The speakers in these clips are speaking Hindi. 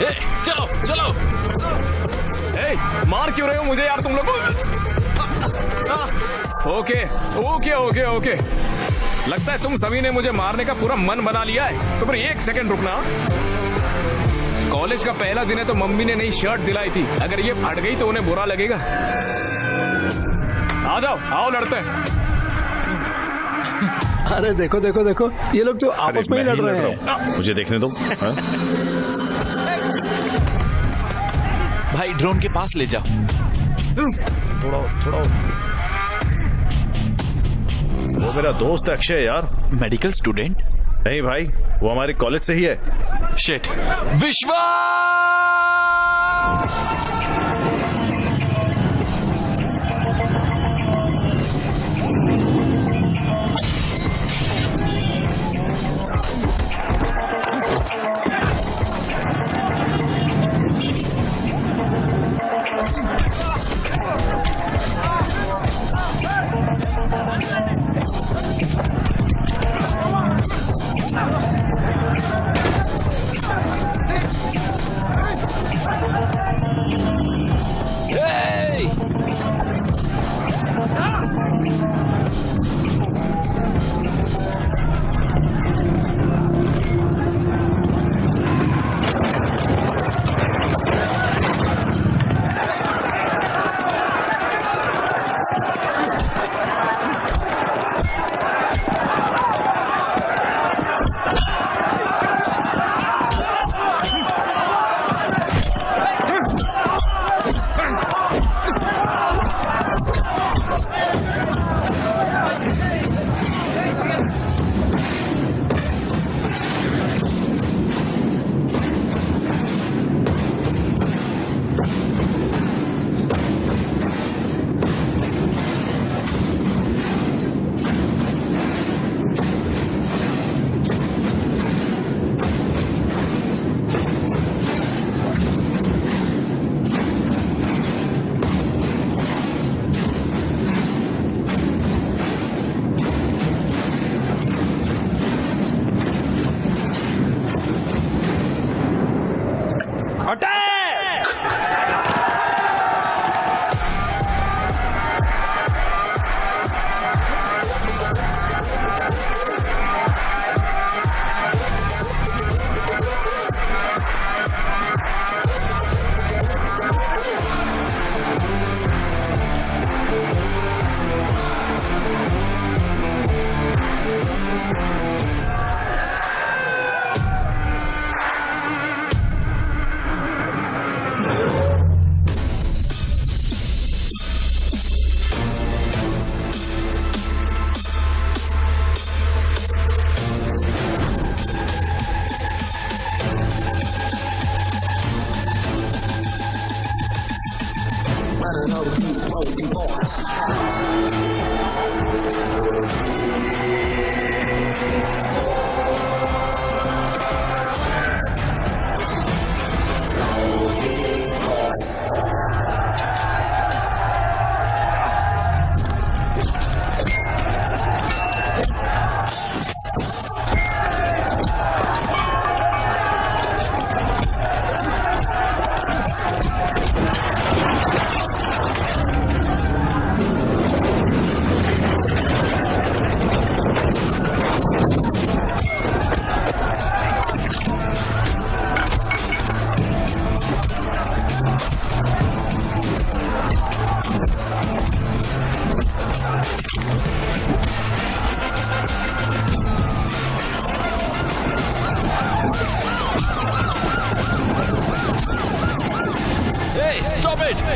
चलो चलो। मार क्यों रहे हो मुझे यार तुम लोग? ओके ओके ओके ओके, लगता है तुम सभी ने मुझे मारने का पूरा मन बना लिया है। तो फिर एक सेकंड रुकना। कॉलेज का पहला दिन है तो मम्मी ने नई शर्ट दिलाई थी, अगर ये फट गई तो उन्हें बुरा लगेगा। आ जाओ, आओ लड़ते हैं। अरे देखो देखो देखो, ये लोग तो आपस में ही लड़ रहे हैं। मुझे देखने दो। भाई ड्रोन के पास ले जाओ। थोड़ा थोड़ा। वो मेरा दोस्त है अक्षय यार। Medical student? नहीं भाई, वो हमारे कॉलेज से ही है। शिट। विश्वा!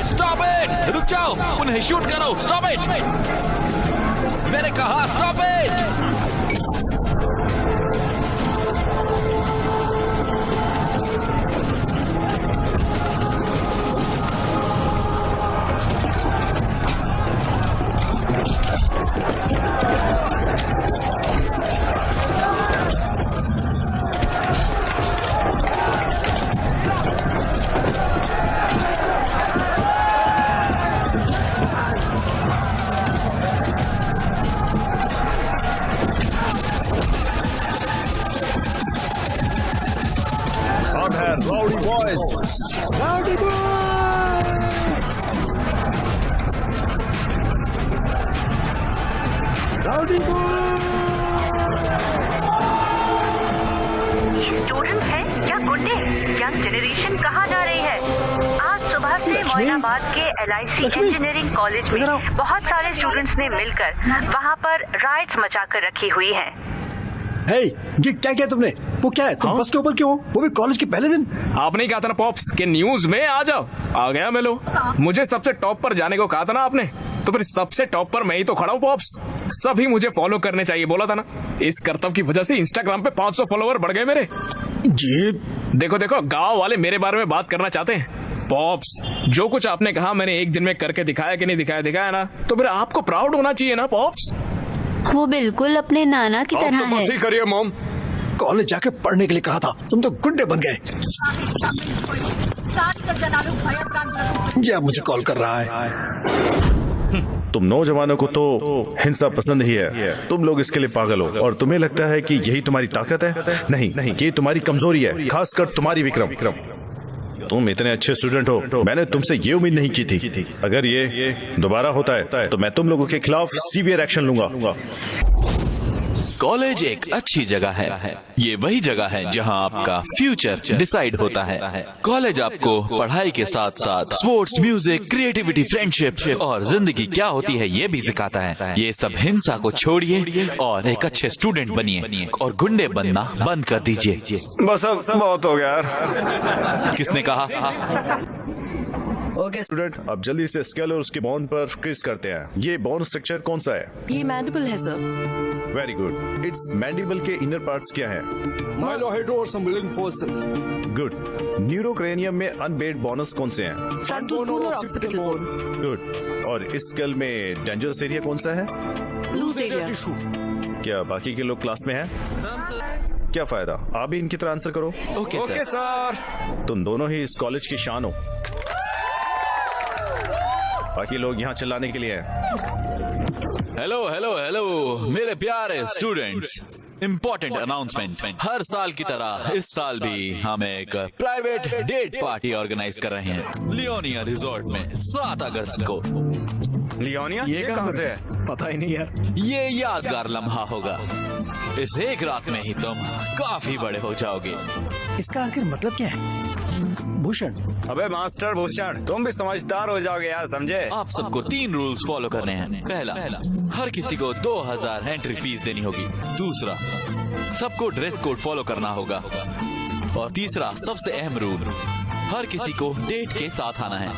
Stop it! रुक जाओ, उन्हें शूट करो। Stop it! मैंने कहा stop it! Rowdy boys. Student है या गुंडे? यंग जनरेशन कहाँ जा रही है? आज सुबह से मोइनाबाद के LIC इंजीनियरिंग कॉलेज में बहुत सारे स्टूडेंट्स ने मिलकर वहाँ पर राइट्स मचा कर रखी हुई है। हे, ये क्या किया तुमने? वो क्या है? तुम बस के ऊपर क्यों हो? वो भी कॉलेज के पहले दिन। आपने ही कहा था ना पॉप्स कि न्यूज में आ जाओ, आ गया मैं लो। मुझे सबसे टॉप पर जाने को कहा था ना आपने, तो फिर सबसे टॉप पर मैं ही तो खड़ा हूँ पॉप्स। सभी मुझे फॉलो करने चाहिए बोला था ना। इस कर्तव्य की वजह से इंस्टाग्राम पे 500 फॉलोवर बढ़ गए मेरे। ये देखो देखो, गांव वाले मेरे बारे में बात करना चाहते हैं। पॉप्स, जो कुछ आपने कहा मैंने एक दिन में करके दिखाया कि नहीं दिखाया ना, तो फिर आपको प्राउड होना चाहिए ना पॉप्स। वो बिल्कुल अपने नाना की तरह तो बस है। ही करिए मॉम। कॉलेज जाके पढ़ने के लिए कहा था, तुम तो गुंडे बन गए। ये अब मुझे कॉल कर रहा है। तुम नौजवानों को तो हिंसा पसंद ही है। तुम लोग इसके लिए पागल हो और तुम्हें लगता है कि यही तुम्हारी ताकत है। नहीं, ये तुम्हारी कमजोरी है, खासकर तुम्हारी विक्रम। तुम इतने अच्छे स्टूडेंट हो, मैंने तुमसे ये उम्मीद नहीं की थी। अगर ये दोबारा होता है तो मैं तुम लोगों के खिलाफ सीवियर एक्शन लूंगा। कॉलेज एक अच्छी जगह है। ये वही जगह है जहां आपका फ्यूचर डिसाइड होता है। कॉलेज आपको पढ़ाई के साथ साथ स्पोर्ट्स, म्यूजिक, क्रिएटिविटी, फ्रेंडशिप और जिंदगी क्या होती है ये भी सिखाता है। ये सब हिंसा को छोड़िए और एक अच्छे स्टूडेंट बनिए और गुंडे बनना बंद कर दीजिए। बस अब बहुत हो गया यार। किसने कहा? स्टूडेंट, अब जल्दी से स्केल और उसके बॉन्ड पर क्विज करते हैं। ये बॉन्ड स्ट्रक्चर कौन सा है? ये मैंडिबल है sir. Very good. It's mandible के इनर पार्ट्स क्या है? माइलोहेड्रो और संबलिंग फोर्स। गुड। न्यूरोक्रेनियम में अनबेड बोनस कौन से हैं? फ्रंटल बोन और ऑक्सीपिटल बोन। गुड। और इस स्केल में डेंजरस एरिया कौन सा है? Loose area. क्या बाकी के लोग क्लास में हैं? क्या फायदा, आप भी इनकी तरह आंसर करो। Okay sir. तुम दोनों ही इस कॉलेज की शान हो। बाकी लोग यहाँ चिल्लाने के लिए हैं। हेलो मेरे प्यारे स्टूडेंट्स, इम्पोर्टेंट अनाउंसमेंट। हर साल की तरह इस साल भी हम एक प्राइवेट डेट पार्टी ऑर्गेनाइज कर रहे हैं लियोनिया रिजॉर्ट में 7 अगस्त को। लियोनिया ये कहाँ से है? पता ही नहीं यार। ये यादगार लम्हा होगा। इस एक रात में ही तुम काफी बड़े हो जाओगे। इसका आखिर मतलब क्या है? भूषण, अबे मास्टर भूषण, तुम भी समझदार हो जाओगे यार, समझे? आप सबको 3 रूल्स फॉलो करने हैं। पहला, हर किसी को 2000 एंट्री फीस देनी होगी। दूसरा, सबको ड्रेस कोड फॉलो करना होगा। और तीसरा, सबसे अहम रूल, हर किसी को डेट के साथ आना है।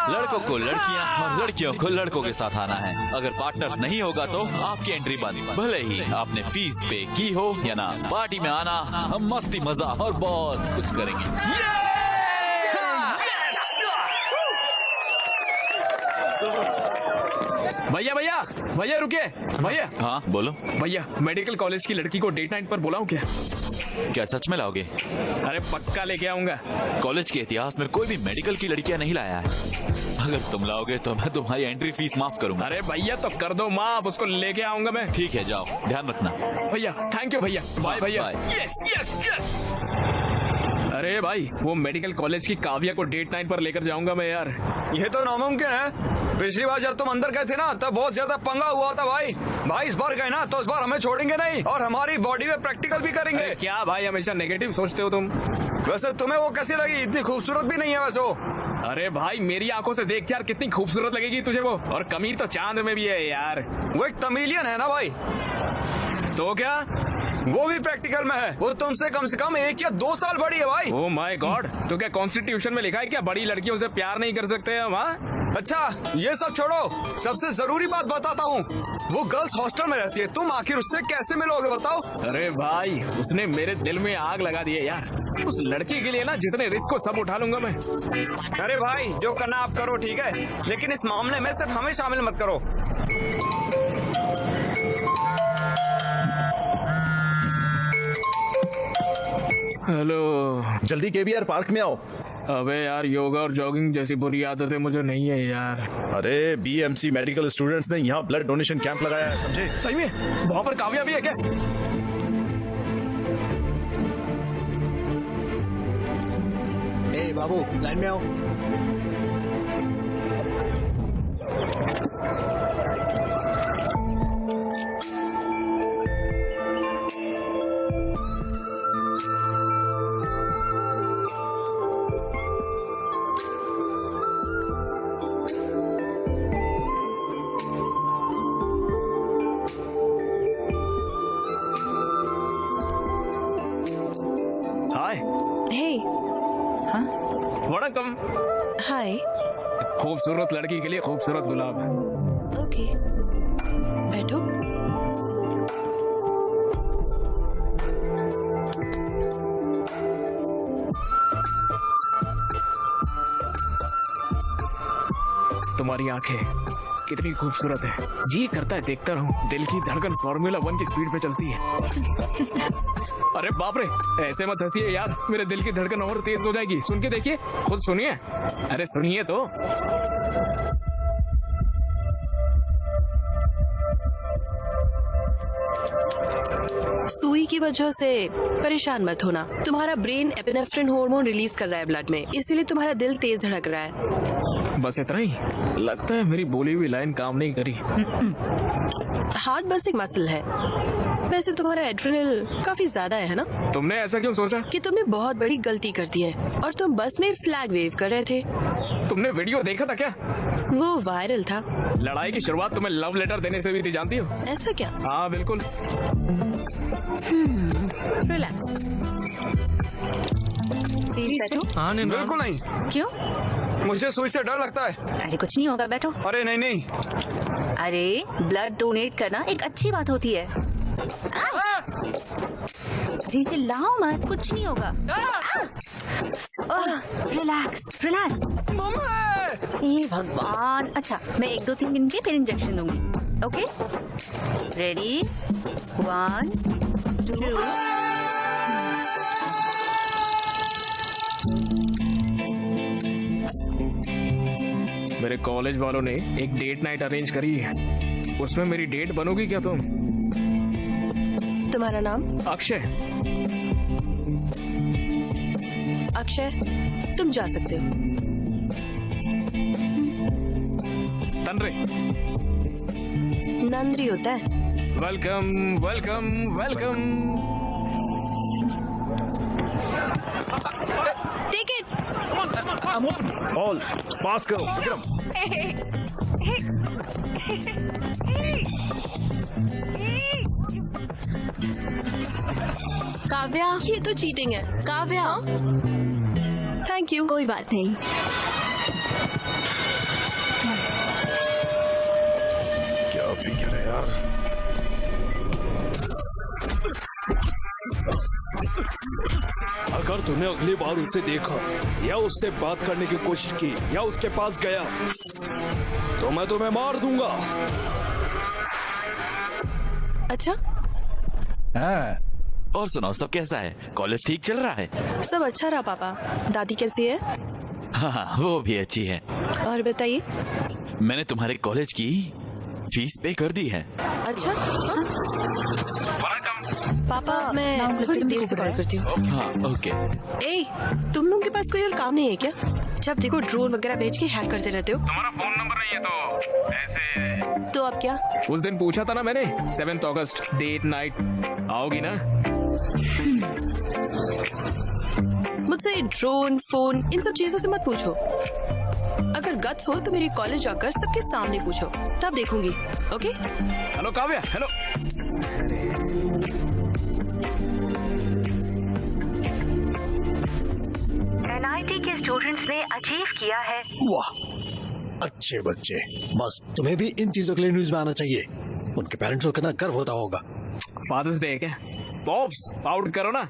लड़कों को लड़कियां और लड़कियों को लड़कों के साथ आना है। अगर पार्टनर्स नहीं होगा तो आपकी एंट्री बंद, भले ही आपने फीस पे की हो या ना। पार्टी में आना, हम मस्ती मजा और बहुत कुछ करेंगे। भैया रुकिए भैया। हाँ बोलो। भैया, मेडिकल कॉलेज की लड़की को डेट नाइट पर बुलाऊं क्या? क्या सच में लाओगे? अरे पक्का लेके आऊंगा। कॉलेज के इतिहास में कोई भी मेडिकल की लड़कियां नहीं लाया है। अगर तुम लाओगे तो मैं तुम्हारी एंट्री फीस माफ करूंगा। अरे भैया तो कर दो माफ, उसको लेके आऊंगा मैं। ठीक है, जाओ, ध्यान रखना। भैया थैंक यू भैया। बाय भैया। Yes yes yes. अरे भाई, वो मेडिकल कॉलेज की काव्या को डेट नाइट पर लेकर जाऊंगा मैं यार। ये तो नामुमकिन है। पिछली बार जब तुम अंदर गए थे ना, तब बहुत ज्यादा पंगा हुआ था भाई इस बार गए ना तो इस बार हमें छोड़ेंगे नहीं और हमारी बॉडी में प्रैक्टिकल भी करेंगे। क्या भाई, हमेशा नेगेटिव सोचते हो तुम। वैसे तुम्हें वो कैसी लगी? इतनी खूबसूरत भी नहीं है वैसे वो। अरे भाई, मेरी आंखों से देख यार, कितनी खूबसूरत लगेगी तुझे वो। और कमीर तो चांद में भी है यार। वो एक तमिलियन है ना भाई। तो क्या? वो भी प्रैक्टिकल में है। वो तुमसे कम से कम 1 या 2 साल बड़ी है भाई। ओह माय गॉड, तो क्या कॉन्स्टिट्यूशन में लिखा है क्या बड़ी लड़कियों से प्यार नहीं कर सकते हम? अच्छा, ये सब छोड़ो, सबसे जरूरी बात बताता हूँ। वो गर्ल्स हॉस्टल में रहती है, तुम आखिर उससे कैसे मिलोगे बताओ? अरे भाई, उसने मेरे दिल में आग लगा दी है यार। उस लड़की के लिए ना जितने रिस्क को सब उठा लूंगा मैं। अरे भाई, जो करना आप करो, ठीक है, लेकिन इस मामले में सिर्फ हमें शामिल मत करो। हेलो, जल्दी केबीआर पार्क में आओ। अबे यार, योगा और जॉगिंग जैसी बुरी आदतें मुझे नहीं है यार। अरे बीएमसी मेडिकल स्टूडेंट्स ने यहाँ ब्लड डोनेशन कैंप लगाया है, समझे? सही में? वहाँ पर काव्या भी है क्या? बाबू लाइन में आओ। हाय। Hey, वड़कम। hi. खूबसूरत लड़की के लिए खूबसूरत गुलाब। Okay. बैठो। तुम्हारी आंखें कितनी खूबसूरत है, जी करता है देखता रहूं। दिल की धड़कन फार्मूला 1 की स्पीड पे चलती है। अरे बाप रे, ऐसे मत हंसिए यार, मेरे दिल की धड़कन और तेज हो जाएगी। सुन के देखिए, खुद सुनिए। अरे सुनिए तो। सुई की वजह से परेशान मत होना। तुम्हारा ब्रेन एपिनेफ्रिन हार्मोन रिलीज कर रहा है ब्लड में, इसीलिए तुम्हारा दिल तेज धड़क रहा है। बस इतना ही? लगता है मेरी बोली हुई लाइन काम नहीं करी। हार्ट बस एक मसल है। वैसे तुम्हारा एड्रेनल काफी ज्यादा है ना? तुमने ऐसा क्यों सोचा? कि तुमने बहुत बड़ी गलती कर दी है और तुम बस में फ्लैग वेव कर रहे थे। तुमने वीडियो देखा था क्या? वो वायरल था। लड़ाई की शुरुआत तुम्हें लव लेटर देने से भी थी, जानती हो? ऐसा क्या? हाँ बिल्कुल। रिलैक्स। प्लीज बैठो। हाँ बिल्कुल नहीं, क्यों? मुझे सुई से डर लगता है। अरे कुछ नहीं होगा, बैठो। अरे नहीं नहीं। अरे ब्लड डोनेट करना एक अच्छी बात होती है। अरे चिल्लाओ मत, कुछ नहीं होगा। Relax relax. हे भगवान। अच्छा, मैं 1-2-3 दिन के फिर इंजेक्शन दूंगी। Okay, ready? 1 2। मेरे कॉलेज वालों ने एक डेट नाइट अरेंज करी है, उसमें मेरी डेट बनोगी क्या तुम? तुम्हारा नाम? अक्षय। अक्षय, तुम जा सकते हो। तनरे। नंदरी होता है। Welcome welcome welcome. Take it. All pass करो विक्रम। काव्या, ये तो चीटिंग है। काव्या। Thank you. कोई बात नहीं। क्या फिक्र है यार। अगर तूने अगली बार उसे देखा या उससे बात करने की कोशिश की या उसके पास गया तो मैं तुम्हें मार दूंगा। अच्छा, और सुनाओ, सब कैसा है? कॉलेज ठीक चल रहा है? सब अच्छा रहा पापा। दादी कैसी है? हाँ, वो भी अच्छी है। और बताइए। मैंने तुम्हारे कॉलेज की फीस पे कर दी है। अच्छा, हाँ? पापा मैं थोड़ी देर से कॉल करती हूँ। हाँ ओके। ए, तुम लोगों के पास कोई और काम नहीं है क्या? जब देखो ड्रोन वगैरह भेज के हैक करते रहते हो। तुम्हारा फोन नंबर नहीं है तो ऐसे? तो अब क्या? उस दिन पूछा था ना मैंने, 7 अगस्त डेट नाइट, आओगी ना? मुझसे ड्रोन, फोन, इन सब चीजों से मत पूछो। अगर गट्स हो तो मेरे कॉलेज आकर सबके सामने पूछो, तब देखूंगी। Okay? Hello Kavya. Hello. NIT के स्टूडेंट्स ने अचीव किया है। वाह, अच्छे बच्चे। बस तुम्हें भी इन चीजों के लिए न्यूज में आना चाहिए। उनके पेरेंट्स को कितना गर्व होता होगा। फादर्स डे है क्या? पॉप्स आउट करो ना।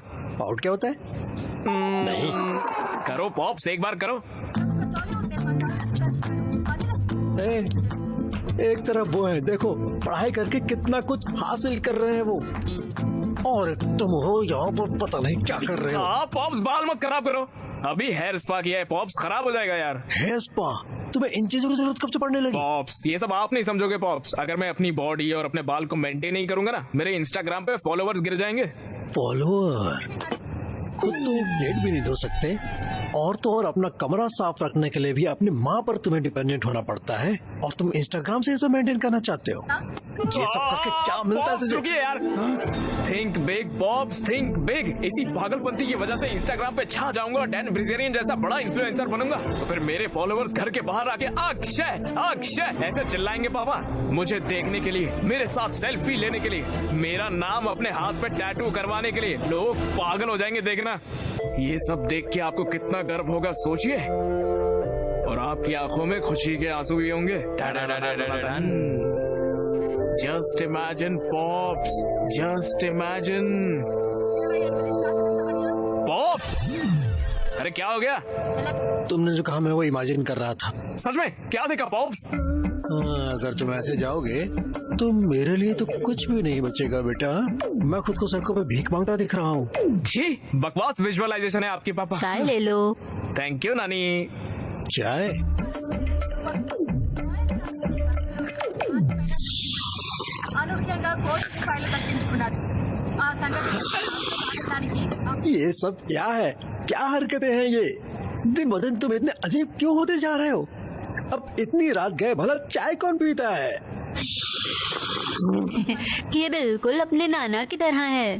आउट क्या होता है? नहीं। करो पॉप्स, एक बार करो। एक तरफ वो है, देखो पढ़ाई करके कितना कुछ हासिल कर रहे हैं वो, और तुम हो यहाँ पर पता नहीं क्या कर रहे हो। हाँ पॉप्स, बाल मत खराब करो। अभी हेयर स्पा किया है, पॉप्स खराब हो जाएगा यार। Hair spa? तुम्हें इन चीजों की जरूरत कब से पड़ने लगी? पॉप्स, ये सब आप नहीं समझोगे पॉप्स। अगर मैं अपनी बॉडी और अपने बाल को मेंटेन नहीं करूंगा ना, मेरे इंस्टाग्राम पे फॉलोवर्स गिर जाएंगे। फॉलोअर? खुद तो एक प्लेट भी नहीं धो सकते और तो और अपना कमरा साफ रखने के लिए भी अपनी माँ पर तुम्हें डिपेंडेंट होना पड़ता है, और तुम इंस्टाग्राम से इसे मेंटेन करना चाहते हो। ये सब करके क्या मिलता है तुझे? रुकिए यार, think big pops, think big. इसी पागलपंती की वजह से इंस्टाग्राम पे छा जाऊंगा और डैन ब्रिजेरियन जैसा बड़ा इन्फ्लुएंसर बनूंगा, तो फिर मेरे फॉलोअर्स घर के बाहर आके अक्षय अक्षय ऐसे चिल्लाएंगे पापा, मुझे देखने के लिए, मेरे साथ सेल्फी लेने के लिए, मेरा नाम अपने हाथ पे टैटू करवाने के लिए। लोग पागल हो जाएंगे देखना। ये सब देख के आपको कितना गर्व होगा सोचिए, और आपकी आंखों में खुशी के आंसू भी होंगे। Just imagine pops, just imagine pops. अरे क्या हो गया? तुमने जो कहा मैं वो इमेजिन कर रहा था। सच में क्या देखा पॉप्स? अगर तुम ऐसे जाओगे तो मेरे लिए तो कुछ भी नहीं बचेगा बेटा। मैं खुद को सड़कों पे भीख मांगता दिख रहा हूँ। जी बकवास विजुअलाइजेशन है आपकी पापा। चाय ले लो। थैंक यू नानी। चाय? ये सब क्या है? क्या हरकतें हैं ये? दिन ब दिन तुम इतने अजीब क्यों होते जा रहे हो? अब इतनी रात गए भला चाय कौन पीता है? ये बिल्कुल अपने नाना की तरह है।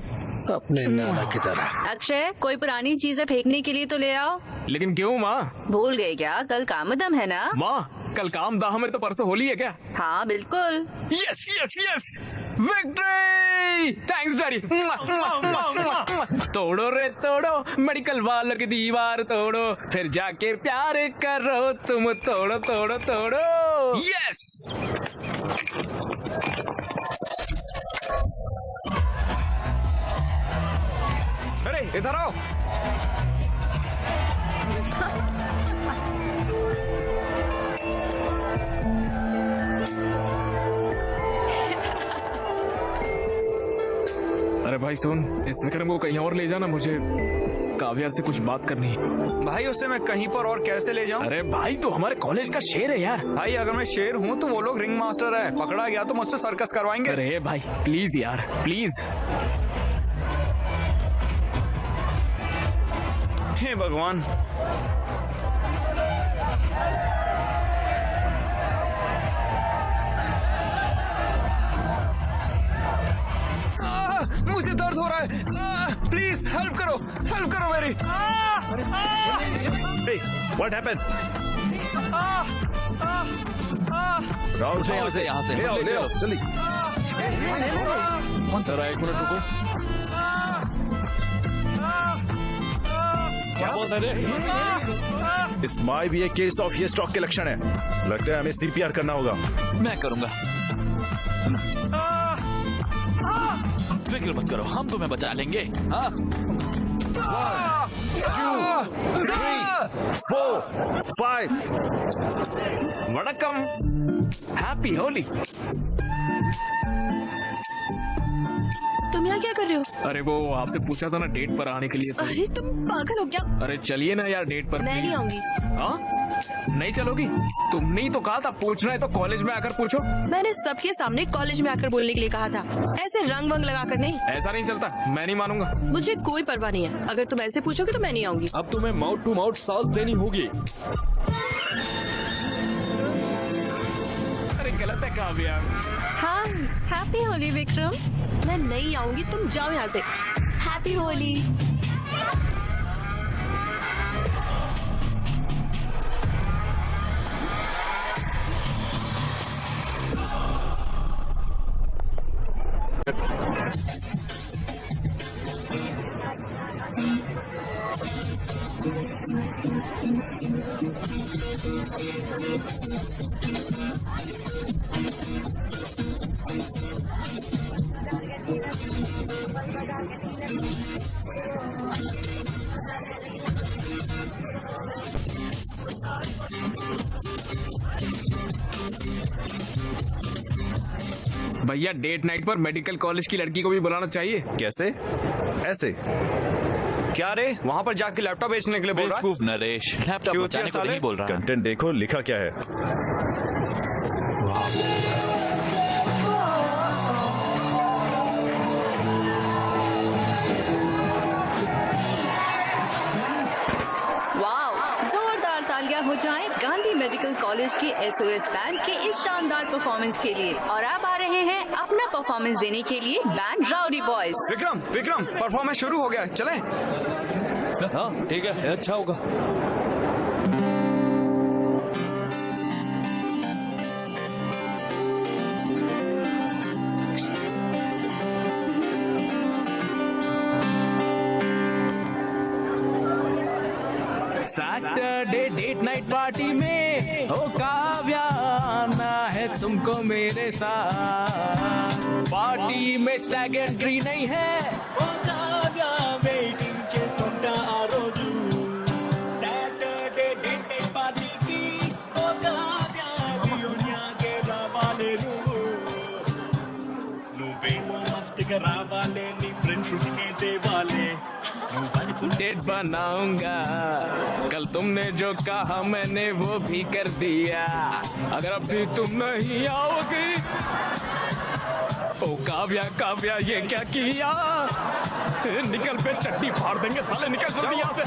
अपने नाना की तरह? अक्षय, कोई पुरानी चीजें फेंकने के लिए तो ले आओ। लेकिन क्यों माँ? भूल गए क्या? कल कामदम है ना? माँ कल काम दाह में तो परसों होली है क्या? हाँ बिल्कुल। Yes yes yes, victory! Thanks daddy. तोड़ो रे तोड़ो, मेडिकल वालों की दीवार तोड़ो, फिर जाके प्यार करो तुम, तोड़ो तोड़ो तोड़ो। यस। अरे इधर आओ। अरे भाई सुन, इस विक्रम को कहीं और ले जाना, मुझे काव्या से कुछ बात करनी है। भाई उससे मैं कहीं पर और कैसे ले जाऊं? अरे भाई तो हमारे कॉलेज का शेर है यार। भाई अगर मैं शेर हूँ तो वो लोग रिंग मास्टर है, पकड़ा गया तो मुझसे सर्कस करवाएंगे। अरे भाई प्लीज यार प्लीज। हे भगवान। मुझे दर्द हो रहा है, प्लीज हेल्प करो मेरी। Hey, what happened? राहुल से यहाँ से ले आओ जल्दी। जरा एक मिनट रुको। क्या बोल रहे थे? इस माई भी एक केस ऑफ ये स्टॉक के लक्षण है। लगता है हमें सीपीआर करना होगा। मैं करूंगा। फिक्र मत करो, हम तुम्हें बचा लेंगे। हाँ 1, 2, 3, 4, 5। वड़कम, हैप्पी होली। तुम यहाँ क्या कर रहे हो? अरे वो आपसे पूछा था ना डेट पर आने के लिए तो। अरे तुम पागल हो क्या? अरे चलिए ना यार डेट पर। मैं नहीं आऊंगी। हाँ नहीं चलोगी? तुमने ही तो कहा था पूछना है तो कॉलेज में आकर पूछो। मैंने सबके सामने कॉलेज में आकर बोलने के लिए कहा था, ऐसे रंग वंग लगा कर नहीं। ऐसा नहीं चलता, मैं नहीं मानूंगा। मुझे कोई परवाह नहीं है, अगर तुम ऐसे पूछोगे तो मैं नहीं आऊंगी। अब तुम्हें माउथ टू माउथ साथ देनी होगी। अरे गलत है काव्या। हाँ हैप्पी होली विक्रम। मैं नहीं आऊंगी, तुम जाओ यहाँ से। हैप्पी होली। भैया डेट नाइट पर मेडिकल कॉलेज की लड़की को भी बुलाना चाहिए। कैसे? ऐसे? क्या रे, वहाँ पर जाके लैपटॉप बेचने के लिए बोल रहा है? बेवकूफ नरेश, लैपटॉप क्यों बचाने को साले? नहीं बोल रहा। कंटेंट देखो लिखा क्या है। वाओ मेडिकल कॉलेज के SOS बैंड के इस शानदार परफॉर्मेंस के लिए। और आप आ रहे हैं अपना परफॉर्मेंस देने के लिए band rowdy boys. Vikram performance शुरू हो गया, चलें? हाँ ठीक है, अच्छा होगा। सैटरडे डेट नाइट पार्टी में हो काव्या, आना है तुमको मेरे साथ। पार्टी में स्टैग एंट्री नहीं है। ओ काव्या वेटिंग చేస్తుంటా ఆ రోజు సాటర్డే డేట్ నైట్ పార్టీకి ఓ కావ్యా రియూనియన్కి రావాలి నువ్వేమో మస్తుగా రావాలి నీ ఫ్రెండ్స్ కి దేవాలే डेट बनाऊंगा। कल तुमने जो कहा मैंने वो भी कर दिया। अगर अभी तुम नहीं आओगी, ओ काव्या ये क्या किया? निकल पे चट्टी फाड़ देंगे साले, निकल जल्दी यहाँ से।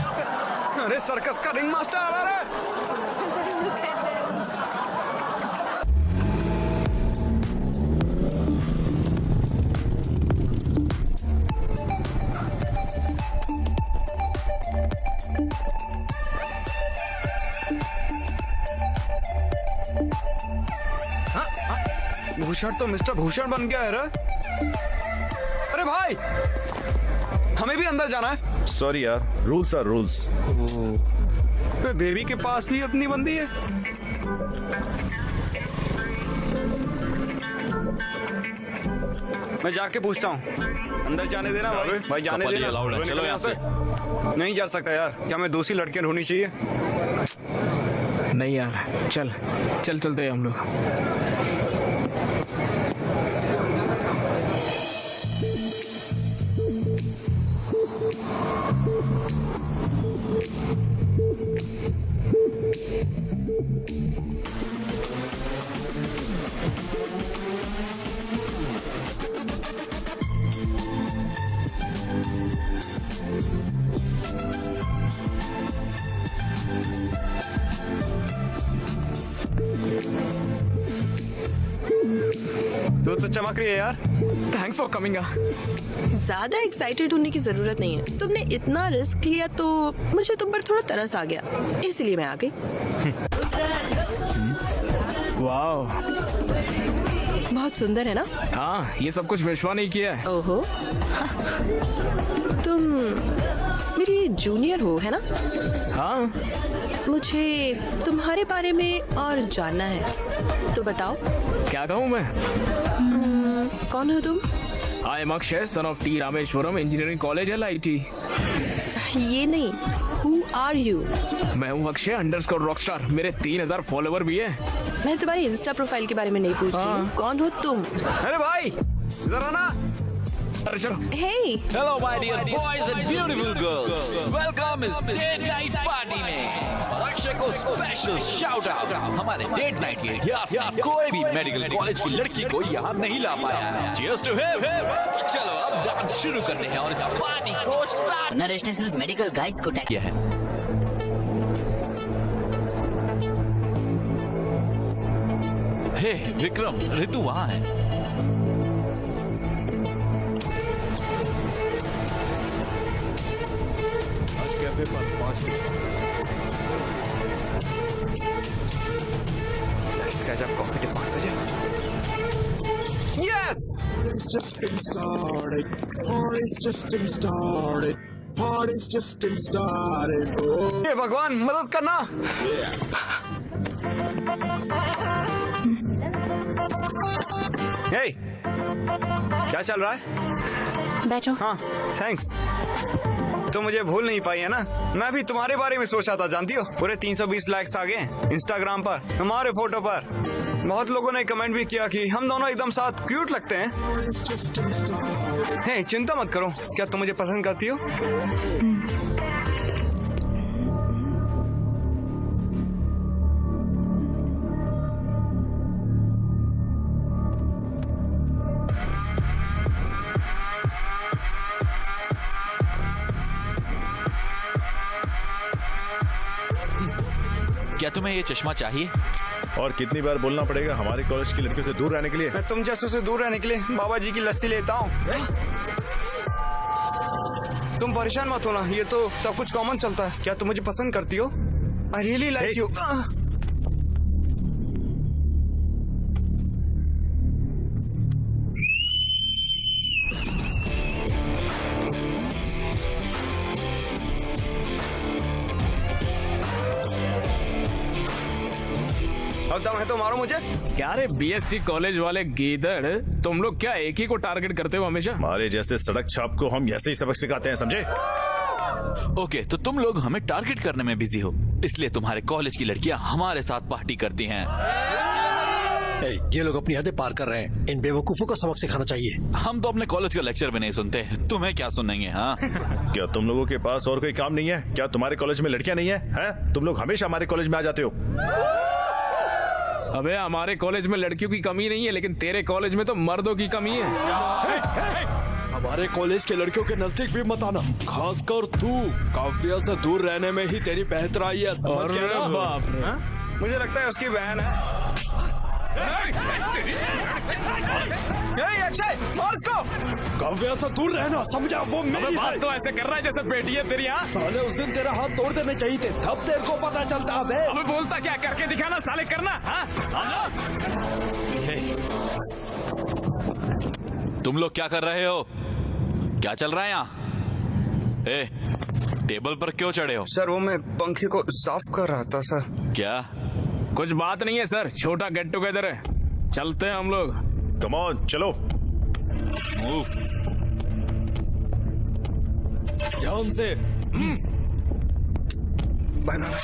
अरे सर्कस का रिंग मास्टर आ रहा है। भूषण तो मिस्टर भूषण बन गया है रे। अरे भाई, हमें भी अंदर जाना है। सॉरी यार, रूल्स आर रूल्स। बेबी के पास भी अपनी बंदी है। मैं जाके पूछता हूँ। अंदर जाने देना भाई जाने देना। चलो यहाँ से। नहीं जा सकता यार, क्या मैं दूसरी लड़कियां ढूंढनी चाहिए? नहीं यार, चल चलते हैं हम लोग। तो चमक रही है यार। Thanks for coming. ज्यादा एक्साइटेड होने की जरूरत नहीं है। तुमने इतना रिस्क लिया तो मुझे तुम पर थोड़ा तरस आ गया, इसलिए मैं आ गई। वाह, बहुत सुंदर है ना? हाँ, ये सब कुछ विश्वा नहीं किया है। ओहो, तुम मेरी जूनियर हो, है ना? हाँ, मुझे तुम्हारे बारे में और जानना है, तो बताओ। क्या कहूँ मैं? कौन हो तुम? I am Akshay, son of T Rameswaram engineering college LIT। ये नहीं, हु आर यू? मैं हूँ अक्षय अंडरस्कोर रॉकस्टार। मेरे 3000 फॉलोवर भी है। मैं तुम्हारी इंस्टा प्रोफाइल के बारे में नहीं पूछ रही हूँ। कौन हो तुम? अरे भाई जरा ना। अरे चलो। Hey, hello my dear boys and beautiful girls, welcome इस डेट नाइट पार्टी में। और अक्षय को स्पेशल शाउट आउट। हमारे डेट नाइट के इतिहास में कोई भी मेडिकल कॉलेज की लड़की को यहाँ नहीं ला पाया है। Cheers to him. चलो अब डांस शुरू करते हैं और इस पार्टी को स्टार्ट। नरेश ने सिर्फ मेडिकल गाइड्स को टैग किया है। हे विक्रम, ऋतु वहाँ है। कैफे पर 5 कॉफी डिपार्ट बजे। Yes, It's just getting started. Party's just getting started. Party's just getting started. Oh, ये भगवान मदद करना। हे, क्या चल रहा है? बैठो। हाँ थैंक्स। तो मुझे भूल नहीं पाई है ना? मैं भी तुम्हारे बारे में सोचा था, जानती हो। पूरे 320 लाइक्स आ गए इंस्टाग्राम पर हमारे फोटो पर। बहुत लोगों ने कमेंट भी किया कि हम दोनों एकदम साथ क्यूट लगते हैं। party's just getting started. हे, चिंता मत करो। क्या तुम मुझे पसंद करती हो? क्या तुम्हें ये चश्मा चाहिए? और कितनी बार बोलना पड़ेगा हमारे कॉलेज की लड़कियों से दूर रहने के लिए? मैं तुम जैसों से दूर रहने के लिए बाबा जी की लस्सी लेता हूँ। तुम परेशान मत होना, ये तो सब कुछ कॉमन चलता है। क्या तुम मुझे पसंद करती हो? I really like you. अब दम है तो मारो मुझे। क्या रे बीएससी कॉलेज वाले गीदड़, तुम लोग क्या एक ही को टारगेट करते हो हमेशा? हमारे जैसे सड़क छाप को हम ऐसे ही सबक सिखाते हैं, समझे? ओके, तो तुम लोग हमें टारगेट करने में बिजी हो, इसलिए तुम्हारे कॉलेज की लड़कियां हमारे साथ पार्टी करती हैं। ये लोग अपनी हदें पार कर रहे हैं। इन बेवकूफों को सबक सिखाना चाहिए। हम तो अपने कॉलेज का लेक्चर भी नहीं सुनते, तुम्हें क्या सुनेंगे? हाँ क्या तुम लोगों के पास और कोई काम नहीं है? क्या तुम्हारे कॉलेज में लड़कियां नहीं है? हैं? तुम लोग हमेशा हमारे कॉलेज में आ जाते हो। अबे हमारे कॉलेज में लड़कियों की कमी नहीं है, लेकिन तेरे कॉलेज में तो मर्दों की कमी है। हमारे कॉलेज के लड़कियों के नजदीक भी मत आना, खासकर तू। काव्या से दूर रहने में ही तेरी बेहतराई है, समझ गया ना? बाप रे। मुझे लगता है उसकी बहन है। अक्षय मार इसको। काव्या से दूर रहना, समझा? वो मेरी बात है। तो ऐसे कर रहा है जैसे बेटी है तेरी। हाँ साले उस दिन तेरा हाथ तोड़ देने चाहिए थे, तब तेरे को पता चलता। अबे अबे बोलता क्या, करके दिखाना साले, करना। हाँ तुम लोग क्या कर रहे हो? क्या चल रहा है यहाँ? टेबल पर क्यों चढ़े हो? सर वो मैं पंखे को साफ कर रहा था सर। क्या? कुछ बात नहीं है सर, छोटा गेट टुगेदर है, चलते हैं हम लोग। कम ऑन, चलो। मूव। ध्यान से। Bye bye.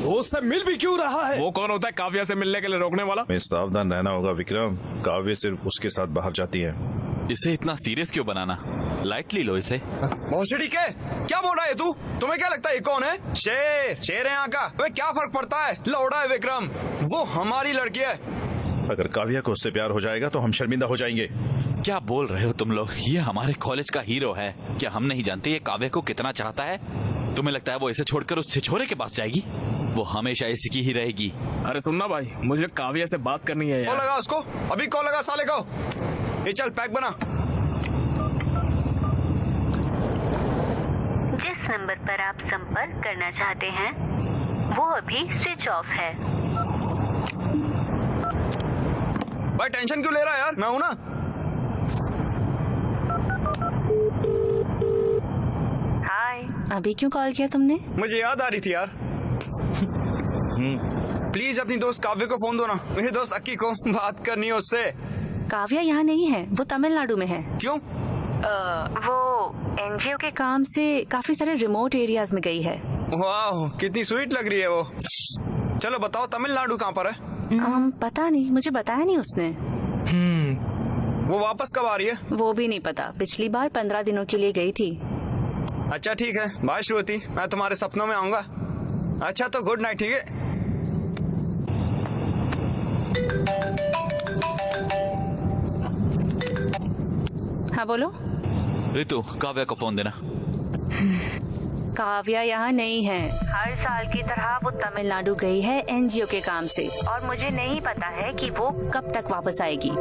वो उससे मिल भी क्यों रहा है? वो कौन होता है काव्या से मिलने के लिए रोकने वाला? हमें सावधान रहना होगा विक्रम। काव्य सिर्फ उसके साथ बाहर जाती है। इसे इतना सीरियस क्यों बनाना? लाइटली लो इसे। भोसड़ी के क्या बोल रहा है तू? तुम्हें क्या लगता है ये कौन है? शेर है यहाँ का। वे क्या फर्क पड़ता है? लौड़ा है विक्रम, वो हमारी लड़की है। अगर काव्या को उससे प्यार हो जाएगा तो हम शर्मिंदा हो जाएंगे। क्या बोल रहे हो तुम लोग? ये हमारे कॉलेज का हीरो है। क्या हम नहीं जानते ये काव्या को कितना चाहता है? तुम्हें लगता है वो इसे छोड़कर उस छिछोरे के पास जाएगी? वो हमेशा इसी की ही रहेगी। अरे सुनना भाई, मुझे काव्या से बात करनी है कॉल यार। लगा उसको, अभी कॉल लगा साले को। ये चल पैक बना। जिस नंबर पर आप संपर्क करना चाहते हैं वो अभी स्विच ऑफ है। भाई टेंशन क्यों ले रहा है यार, मैं हूं ना। हाय, अभी क्यों कॉल किया तुमने? मुझे याद आ रही थी यार। प्लीज अपनी दोस्त काव्य को फोन दो ना, मेरे दोस्त अक्की को बात करनी है उससे। काव्या यहाँ नहीं है, वो तमिलनाडु में है। क्यों? वो एनजीओ के काम से काफी सारे रिमोट एरियाज में गई है। वाह कितनी स्वीट लग रही है वो। चलो बताओ तमिलनाडु कहाँ पर है? पता नहीं, मुझे बताया नहीं उसने। वो वापस कब आ रही है? वो भी नहीं पता, पिछली बार 15 दिनों के लिए गई थी। अच्छा ठीक है, बाय श्रुति, मैं तुम्हारे सपनों में आऊंगा। अच्छा तो गुड नाइट, ठीक है? हाँ बोलो। रितु, काव्या को फोन देना। काव्या यहाँ नहीं है। हर साल की तरह वो तमिलनाडु गई है एनजीओ के काम से, और मुझे नहीं पता है कि वो कब तक वापस आएगी।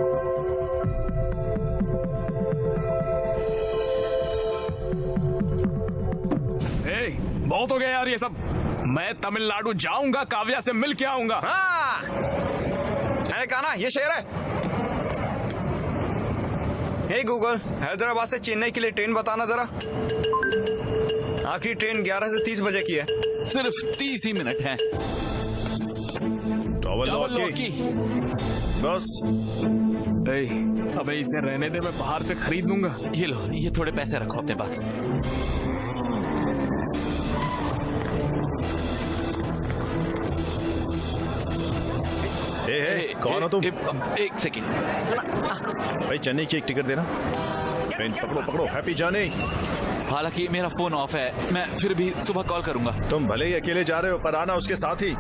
बहुत हो गया यार ये सब। मैं तमिलनाडु जाऊंगा, काव्या से मिल के आऊंगा। हाँ मैंने कहा ना ये शेर है। हे गूगल, हैदराबाद से चेन्नई के लिए ट्रेन बताना जरा। आखिरी ट्रेन 11 से 30 बजे की है। सिर्फ 30 ही मिनट है। टॉवल लॉकी बस। अबे इसे रहने दे, मैं बाहर से खरीद लूंगा। ये लो, ये थोड़े पैसे रखो अपने पास। कौन हो तुम? एक सेकेंड भाई, चेन्नई की एक टिकट देना। ट्रेन पकड़ो पकड़ो, हैप्पी जर्नी। हालांकि मेरा फोन ऑफ है, मैं फिर भी सुबह कॉल करूंगा। तुम भले ही अकेले जा रहे हो, पर आना उसके साथ ही।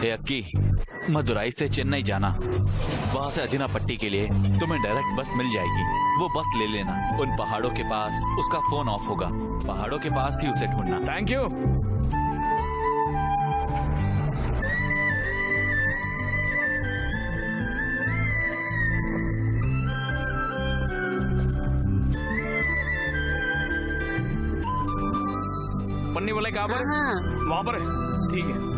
हे अक्की, मदुराई से चेन्नई जाना, वहाँ से अदिनापट्टी के लिए तुम्हें डायरेक्ट बस मिल जाएगी। वो बस ले लेना। उन पहाड़ों के पास उसका फोन ऑफ होगा। पहाड़ों के पास ही उसे ढूंढना। Thank you. पन्नी वाले कहाँ पर? वहाँ पर है। ठीक है।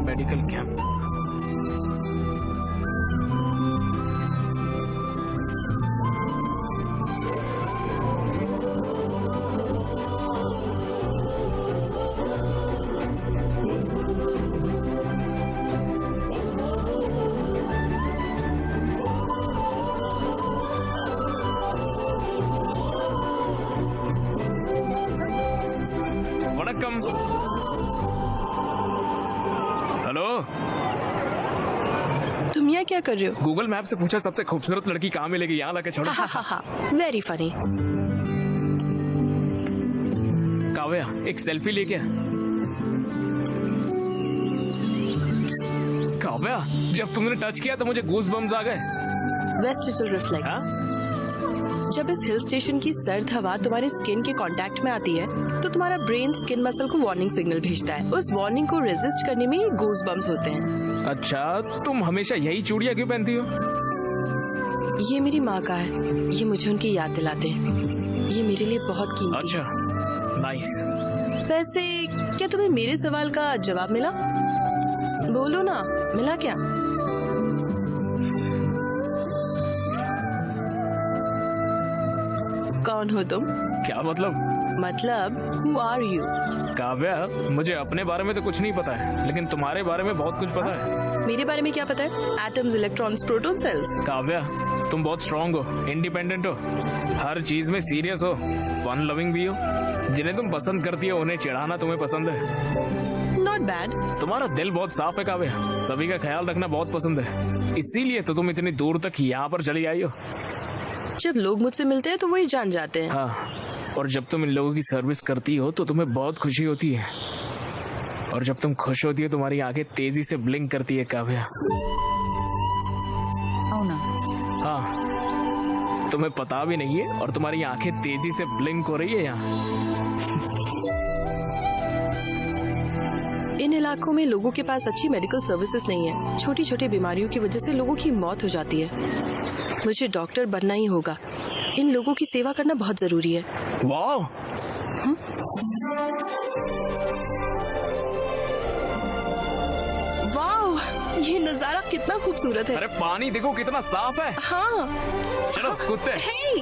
Medical camp. वणक्कम। हेलो, तुम यहाँ क्या कर रहे हो? गूगल मैप से पूछा सबसे खूबसूरत लड़की कहाँ मिलेगी, यहाँ लाके छोड़ो। Very funny. काव्या, एक सेल्फी लेके आ। काव्या, जब तुमने टच किया तो मुझे गूज बम्स आ गए। Vestigial reflex. जब इस हिल स्टेशन की सर्द हवा तुम्हारे स्किन के कांटेक्ट में आती है तो तुम्हारा ब्रेन स्किन मसल को वार्निंग सिग्नल भेजता है। उस वार्निंग को रेजिस्ट करने में ये गूज बम्स होते हैं। अच्छा, तुम हमेशा यही चूड़ियां क्यों पहनती हो? ये मेरी माँ का है। ये मुझे उनकी याद दिलाते हैं। ये मेरे लिए बहुत कीमती। अच्छा, नाइस। वैसे क्या तुम्हें मेरे सवाल का जवाब मिला? बोलो ना, मिला क्या? कौन हो तुम? क्या मतलब? Who are you? काव्या, मुझे अपने बारे में तो कुछ नहीं पता है, लेकिन तुम्हारे बारे में बहुत कुछ पता है। मेरे बारे में क्या पता है? Atoms, electrons, proton, cells. Kavya, तुम बहुत स्ट्रांग हो, इंडिपेंडेंट हो, हर चीज में सीरियस हो, फन लविंग भी हो। जिन्हें तुम पसंद करती हो उन्हें चिढ़ाना तुम्हें पसंद है। Not bad. तुम्हारा दिल बहुत साफ है काव्या, सभी का ख्याल रखना बहुत पसंद है। इसीलिए तो तुम इतनी दूर तक यहाँ पर चली आई हो। जब लोग मुझसे मिलते हैं तो वही जान जाते हैं। हाँ, और जब तुम इन लोगों की सर्विस करती हो तो तुम्हें बहुत खुशी होती है। और जब तुम खुश होती हो तुम्हारी आंखें तेजी से ब्लिंक करती है काव्या। हाँ, तुम्हें पता भी नहीं है और तुम्हारी आंखें तेजी से ब्लिंक हो रही है यहाँ। इन इलाकों में लोगों के पास अच्छी मेडिकल सर्विसेज नहीं है। छोटी छोटी बीमारियों की वजह से लोगों की मौत हो जाती है। मुझे डॉक्टर बनना ही होगा। इन लोगों की सेवा करना बहुत जरूरी है। वाह, वाह, ये नजारा कितना खूबसूरत है। अरे पानी देखो कितना साफ है। हाँ। चलो कूदते। हे,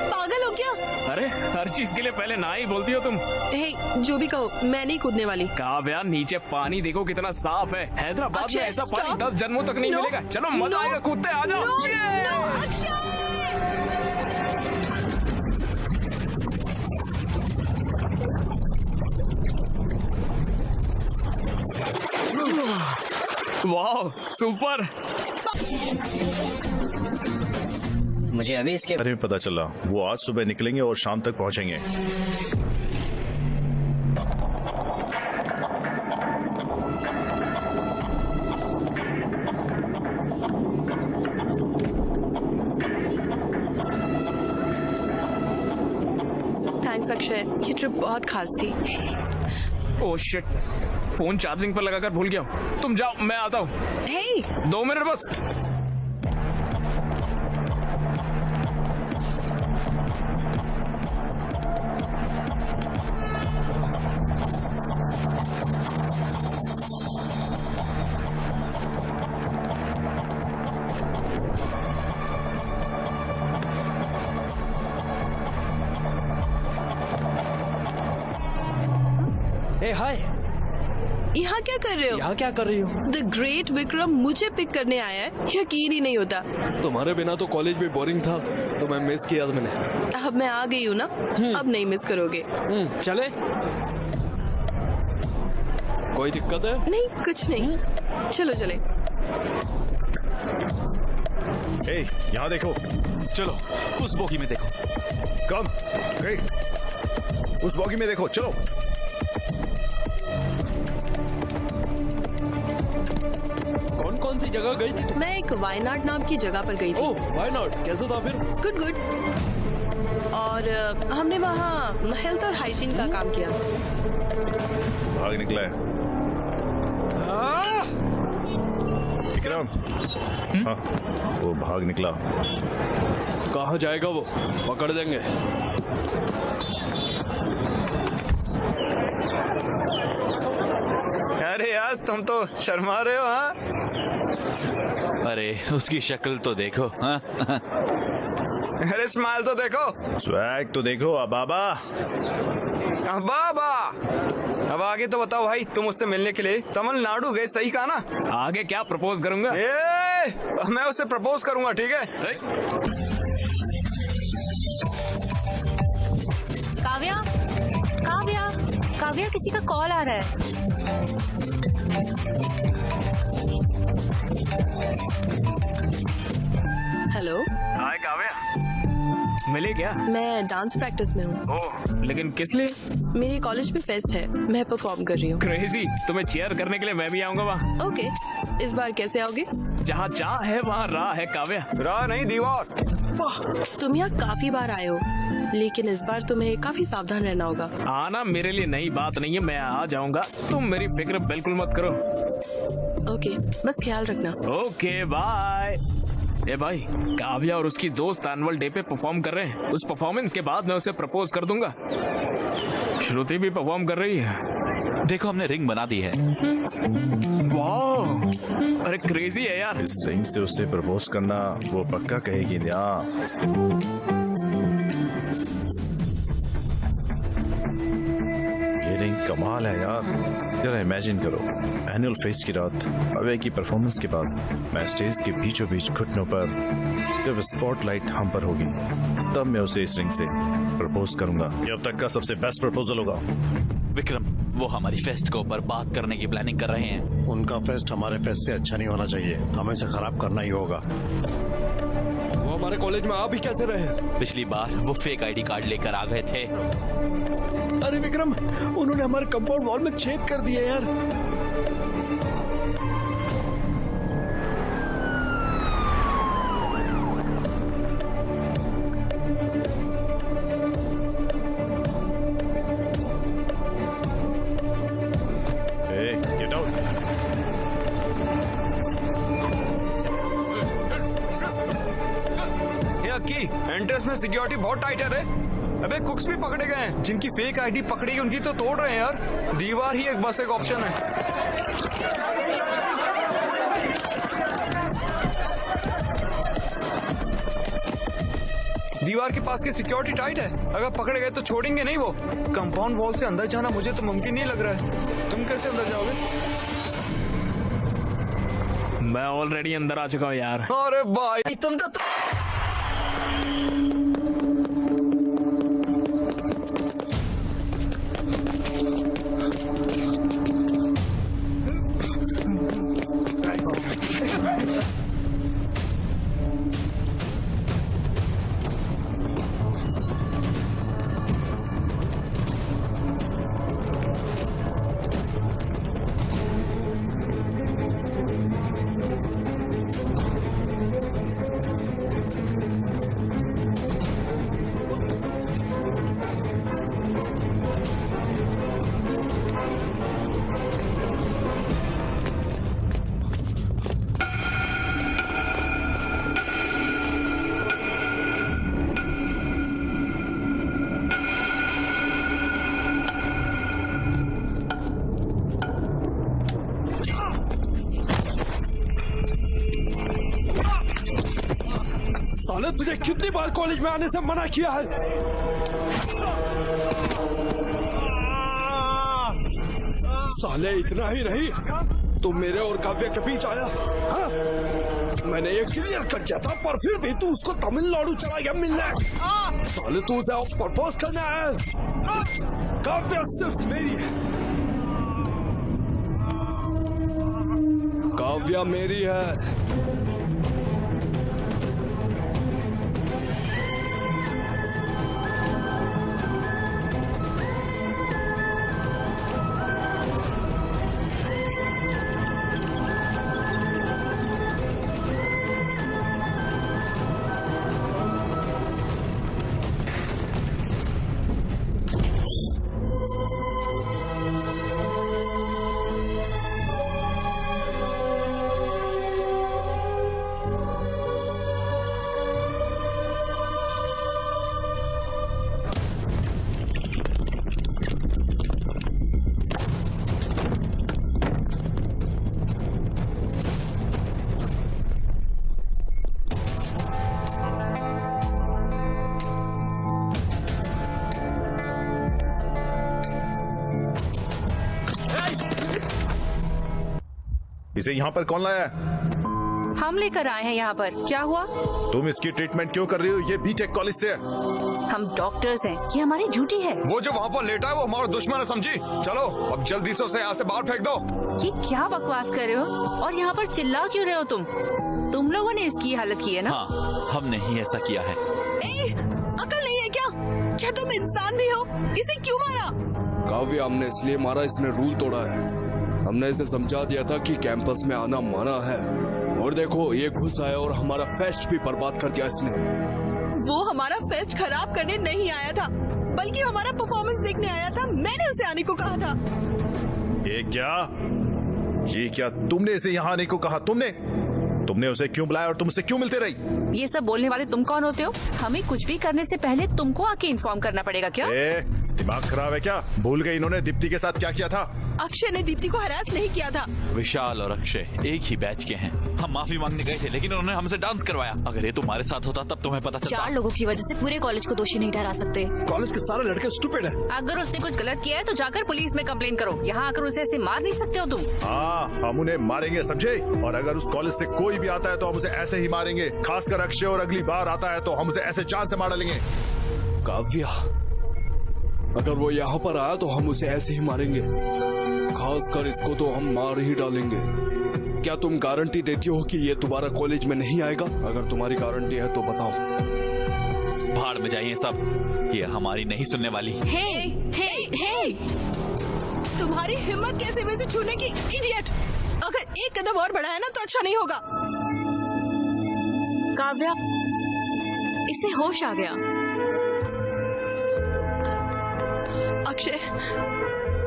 पागल हो क्या? अरे हर चीज के लिए पहले ना ही बोलती हो तुम। हे, जो भी कहो, मैं नहीं कूदने वाली। काव्या, नीचे पानी देखो कितना साफ है। हैदराबाद में ऐसा पानी 10 जन्मों तक नहीं मिलेगा। चलो मजा आएगा, कूदते आ जाओ। वाह, सुपर। मुझे अभी इसके बारे में पता चला। वो आज सुबह निकलेंगे और शाम तक पहुंचेंगे। थैंक्स अक्षय, ये ट्रिप बहुत खास थी। ओह शिट, फोन चार्जिंग पर लगाकर भूल गया हूँ। तुम जाओ, मैं आता हूँ। हे, 2 मिनट बस। हाय, यहाँ क्या कर रहे हो? यहाँ क्या कर रही हो? द ग्रेट विक्रम मुझे पिक करने आया है, यकीन ही नहीं होता। तुम्हारे बिना तो कॉलेज भी बोरिंग था, तो मैं मिस किया मैंने। अब मैं आ गई हूँ ना, अब नहीं मिस करोगे। चले? कोई दिक्कत है? नहीं, कुछ नहीं, चलो चले। यहाँ देखो। चलो उस बोगी में देखो। कम। उस बॉगी में देखो, चलो। कौन कौन सी जगह गई थी? मैं एक वायनाड नाम की जगह पर गई थी। ओह, वायनाड कैसा था फिर? Good good. और हमने वहाँ हेल्थ और हाइजीन का काम किया। भाग निकला है विक्रम। हाँ, वो भाग निकला। कहाँ जाएगा वो? पकड़ देंगे। अरे यार तुम तो शर्मा रहे हो। हाँ, अरे उसकी शक्ल तो देखो। हाँ? अरे स्माइल तो देखो, स्वैग तो देखो। अबाबा बाबा। अब आगे तो बताओ भाई, तुम उससे मिलने के लिए तमिलनाडु गए, सही कहा ना? आगे क्या प्रपोज करूंगा? मैं उससे प्रपोज करूंगा, ठीक है? काव्या, काव्या, काव्या, किसी का कॉल आ रहा है। हेलो। हाय काव्या, मिले क्या? मैं डांस प्रैक्टिस में हूँ। ओह, लेकिन किस लिए? मेरे कॉलेज में फेस्ट है, मैं परफॉर्म कर रही हूँ। क्रेजी, तुम्हें चीयर करने के लिए मैं भी आऊंगा वहाँ। ओके, इस बार कैसे आओगे? जहाँ चाह है वहाँ राह है काव्या। राह नहीं, दीवार। तुम यहाँ काफी बार आए हो, लेकिन इस बार तुम्हें काफी सावधान रहना होगा। आना मेरे लिए नई बात नहीं है, मैं आ जाऊंगा, तुम मेरी फिक्र बिल्कुल मत करो। ओके, बस ख्याल रखना। Okay bye. ए भाई, काव्या और उसकी दोस्त एनुअल डे पे परफॉर्म कर रहे हैं। उस परफॉर्मेंस के बाद मैं उसे प्रपोज कर दूंगा। श्रुति भी परफॉर्म कर रही है। देखो हमने रिंग बना दी है। वाह, अरे क्रेजी है यार। इस रिंग से उससे प्रपोज करना वो पक्का कहेगी ना। ये रिंग कमाल है यार। जरा इमेजिन करो, एनुअल फेस्ट की रात, अवे की परफॉर्मेंस के बाद मैं स्टेज के बीचों बीच घुटनों पर, जब स्पॉटलाइट हम पर होगी, तब मैं उसे इस रिंग से प्रपोज करूंगा। ये अब तक का सबसे बेस्ट प्रपोजल होगा। विक्रम, वो हमारी फेस्ट को बर्बाद करने की प्लानिंग कर रहे हैं। उनका फेस्ट हमारे फेस्ट से अच्छा नहीं होना चाहिए, हमें इसे खराब करना ही होगा। वो हमारे कॉलेज में आ भी कैसे रहे? पिछली बार वो फेक आईडी कार्ड लेकर आ गए थे। अरे विक्रम, उन्होंने हमारे कंपाउंड वॉल में छेद कर दिए यार। Get out. की एंट्रेंस में सिक्योरिटी बहुत टाइट है रे। अबे कुक्स भी पकड़े गए हैं, जिनकी फेक आईडी पकड़ी गई उनकी तो तोड़ रहे हैं यार। दीवार ही एक बस एक ऑप्शन है। दीवार के पास की सिक्योरिटी टाइट है, अगर पकड़े गए तो छोड़ेंगे नहीं वो। कंपाउंड वॉल से अंदर जाना मुझे तो मुमकिन नहीं लग रहा है। तुम कैसे अंदर जाओगे? मैं ऑलरेडी अंदर आ चुका हूँ यार। अरे भाई तुम तो साले, तुझे कितनी बार कॉलेज में आने से मना किया है? साले, इतना ही नहीं, तू मेरे और काव्य के बीच आया। हाँ? मैंने ये क्लियर कर दिया था, पर फिर भी तू उसको तमिलनाडु चला गया मिलने। साले, तू उसे प्रपोज करने आया है। काव्य सिर्फ मेरी है, काव्या मेरी है। इसे यहाँ पर कौन लाया है? हम लेकर आए हैं यहाँ पर। क्या हुआ? तुम इसकी ट्रीटमेंट क्यों कर रही हो? ये बीटेक कॉलेज से है। हम डॉक्टर्स हैं, ये हमारी ड्यूटी है। वो जो वहाँ पर लेटा है वो हमारा दुश्मन है, समझी? चलो अब जल्दी से उसे यहाँ से बाहर फेंक दो। ये क्या बकवास कर रहे हो? और यहाँ पर चिल्ला क्यों रहे हो तुम लोगों ने इसकी हालत की है ना? हाँ, हमने ही ऐसा किया है। अकल नहीं है क्या? क्या तुम इंसान भी हो? इसे क्यों मारा? काव्य, हमने इसलिए मारा, इसने रूल तोड़ा है। हमने इसे समझा दिया था कि कैंपस में आना मना है, और देखो ये घुस आया और हमारा फेस्ट भी बर्बाद कर दिया इसने। वो हमारा फेस्ट खराब करने नहीं आया था, बल्कि हमारा परफॉर्मेंस देखने आया था। मैंने उसे आने को कहा था। ये क्या तुमने इसे यहाँ आने को कहा? तुमने उसे क्यों बुलाया और तुम उसे क्यों मिलते रही? ये सब बोलने वाले तुम कौन होते हो? हमें कुछ भी करने से पहले तुमको आके इन्फॉर्म करना पड़ेगा क्या? दिमाग खराब है क्या? भूल गई इन्होंने दीप्ति के साथ क्या किया था? अक्षय ने दीप्ति को हरास नहीं किया था। विशाल और अक्षय एक ही बैच के हैं। हम माफी मांगने गए थे, लेकिन उन्होंने हमसे डांस करवाया। अगर ये तुम्हारे साथ होता तब तुम्हें पता चलता। 4 लोगों की वजह से पूरे कॉलेज को दोषी नहीं ठहरा सकते। कॉलेज के सारे लड़के स्टूपिड हैं। अगर उसने कुछ गलत किया है तो जाकर पुलिस में कंप्लेन करो। यहाँ आकर उसे ऐसे मार नहीं सकते हो तुम। हाँ, हम उन्हें मारेंगे, समझे? और अगर उस कॉलेज से कोई भी आता है तो हम उसे ऐसे ही मारेंगे। खासकर अक्षय, और अगली बार आता है तो हम उसे ऐसे जान से मार डालेंगे। काव्या, अगर वो यहाँ पर आया तो हम उसे ऐसे ही मारेंगे। खासकर इसको तो हम मार ही डालेंगे। क्या तुम गारंटी देती हो कि ये दोबारा कॉलेज में नहीं आएगा? अगर तुम्हारी गारंटी है तो बताओ। भाड़ में जाइए सब, ये हमारी नहीं सुनने वाली। हे! तुम्हारी हिम्मत कैसे मुझे छूने की, इडियट! अगर एक कदम और बढ़ाया ना तो अच्छा नहीं होगा। काव्या, इसे होश आ गया। अक्षय,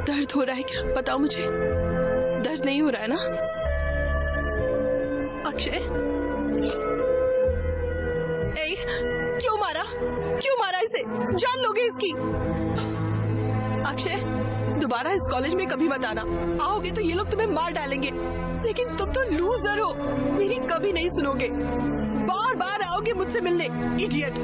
दर्द हो रहा है क्या? बताओ मुझे, दर्द नहीं हो रहा है ना? अक्षय, क्यों मारा इसे? जान लोगे इसकी। अक्षय, दोबारा इस कॉलेज में कभी मत आना। आओगे तो ये लोग तुम्हें मार डालेंगे। लेकिन तुम तो लूजर हो, मेरी कभी नहीं सुनोगे। बार बार आओगे मुझसे मिलने, इडियट।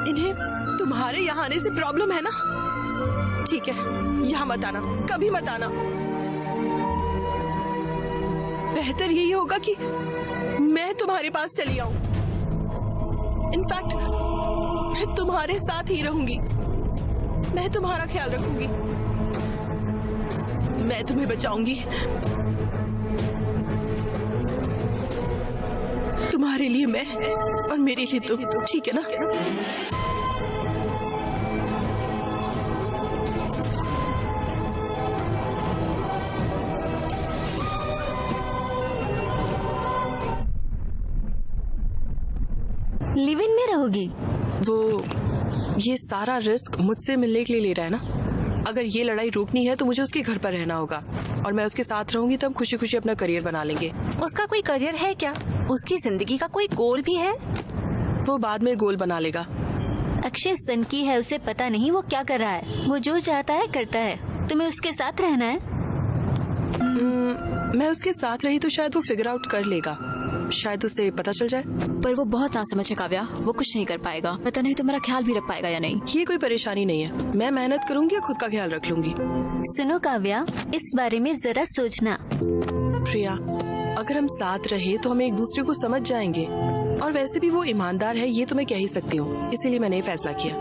इन्हें तुम्हारे यहाँ आने से प्रॉब्लम है ना? ठीक है, यहाँ मत आना, कभी मत आना। बेहतर यही होगा कि मैं तुम्हारे पास चली आऊं। इनफैक्ट मैं तुम्हारे साथ ही रहूंगी। मैं तुम्हारा ख्याल रखूंगी। मैं तुम्हें बचाऊंगी। तुम्हारे लिए मैं और मेरे लिए तुम, ठीक है ना? लिव इन में रहोगी? वो ये सारा रिस्क मुझसे मिलने के लिए ले रहा है ना? अगर ये लड़ाई रोकनी है तो मुझे उसके घर पर रहना होगा, और मैं उसके साथ रहूंगी तो हम खुशी खुशी अपना करियर बना लेंगे। उसका कोई करियर है क्या? उसकी जिंदगी का कोई गोल भी है? वो बाद में गोल बना लेगा। अक्षय सनकी है, उसे पता नहीं वो क्या कर रहा है। वो जो चाहता है करता है। तुम्हें उसके साथ रहना है? मैं उसके साथ रही तो शायद वो फिगर आउट कर लेगा। शायद उसे पता चल जाए। पर वो बहुत नासमझ है काव्या, वो कुछ नहीं कर पाएगा। पता नहीं तुम्हारा ख्याल भी रख पाएगा या नहीं। ये कोई परेशानी नहीं है, मैं मेहनत करूंगी और खुद का ख्याल रख लूंगी। सुनो काव्या, इस बारे में जरा सोचना। प्रिया, अगर हम साथ रहे तो हम एक दूसरे को समझ जाएंगे, और वैसे भी वो ईमानदार है, ये तो मैं कह ही सकती हूँ। इसीलिए मैंने फैसला किया।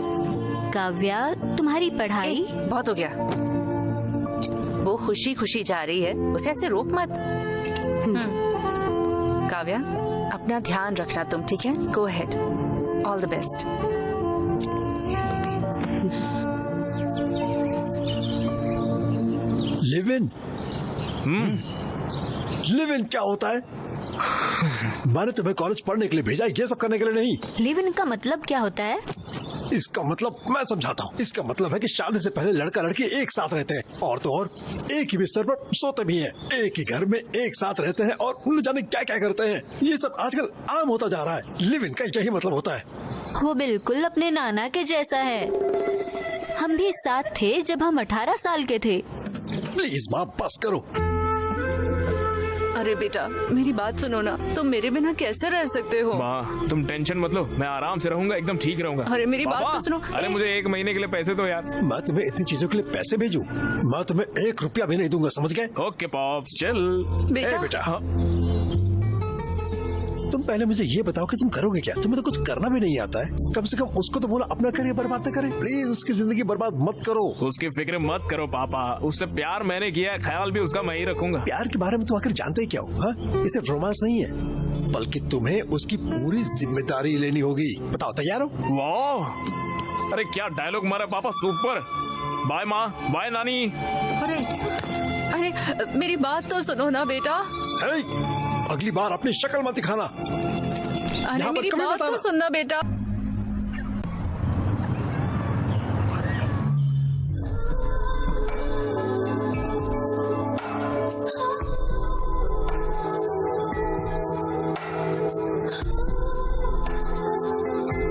काव्या, तुम्हारी पढ़ाई बहुत हो गया। वो खुशी खुशी जा रही है, उसे ऐसे रोक मत। काव्या, अपना ध्यान रखना तुम, ठीक है? Go ahead, all the best. Live in? Live in क्या होता है? मैंने तुम्हें कॉलेज पढ़ने के लिए भेजा, ये सब करने के लिए नहीं। लिव इन का मतलब क्या होता है? इसका मतलब मैं समझाता हूँ। इसका मतलब है कि शादी से पहले लड़का लड़की एक साथ रहते हैं, और तो और एक ही बिस्तर पर सोते भी हैं, एक ही घर में एक साथ रहते हैं, और न जाने क्या क्या करते हैं। ये सब आजकल आम होता जा रहा है। लिव इन का यही मतलब होता है। वो बिल्कुल अपने नाना के जैसा है। हम भी साथ थे जब हम 18 साल के थे। प्लीज माँ, बस करो। अरे बेटा मेरी बात सुनो ना, तुम मेरे बिना कैसे रह सकते हो? माँ तुम टेंशन मत लो, मैं आराम से रहूंगा, एकदम ठीक रहूंगा। अरे मेरी बात पापा, तो सुनो। अरे मुझे 1 महीने के लिए पैसे दो यार। मैं तुम्हें इतनी चीजों के लिए पैसे भेजूं? मैं तुम्हें 1 रुपया भी नहीं दूंगा, समझ गए? ओके पॉप्स चल। बेटा, बेटा हाँ। तुम पहले मुझे ये बताओ कि तुम करोगे क्या? तुम्हें तो कुछ करना भी नहीं आता है। कम से कम उसको तो बोला अपना करियर बर्बाद न करे। प्लीज उसकी जिंदगी बर्बाद मत करो। उसकी फिक्र मत करो पापा, उससे प्यार मैंने किया है, ख्याल भी उसका मैं ही रखूंगा। प्यार के बारे में तुम आखिर जानते ही क्या हो? हाँ? ये सिर्फ रोमांस नहीं है, बल्कि तुम्हें उसकी पूरी जिम्मेदारी लेनी होगी। बताओ तैयार हो? वाह, अरे क्या डायलॉग मारा पापा, सुपर। बाय माँ, बाय नानी। अरे अरे मेरी बात तो सुनो ना बेटा। अगली बार अपनी शक्ल मत दिखाना। अरे मेरी बात तो सुनना बेटा।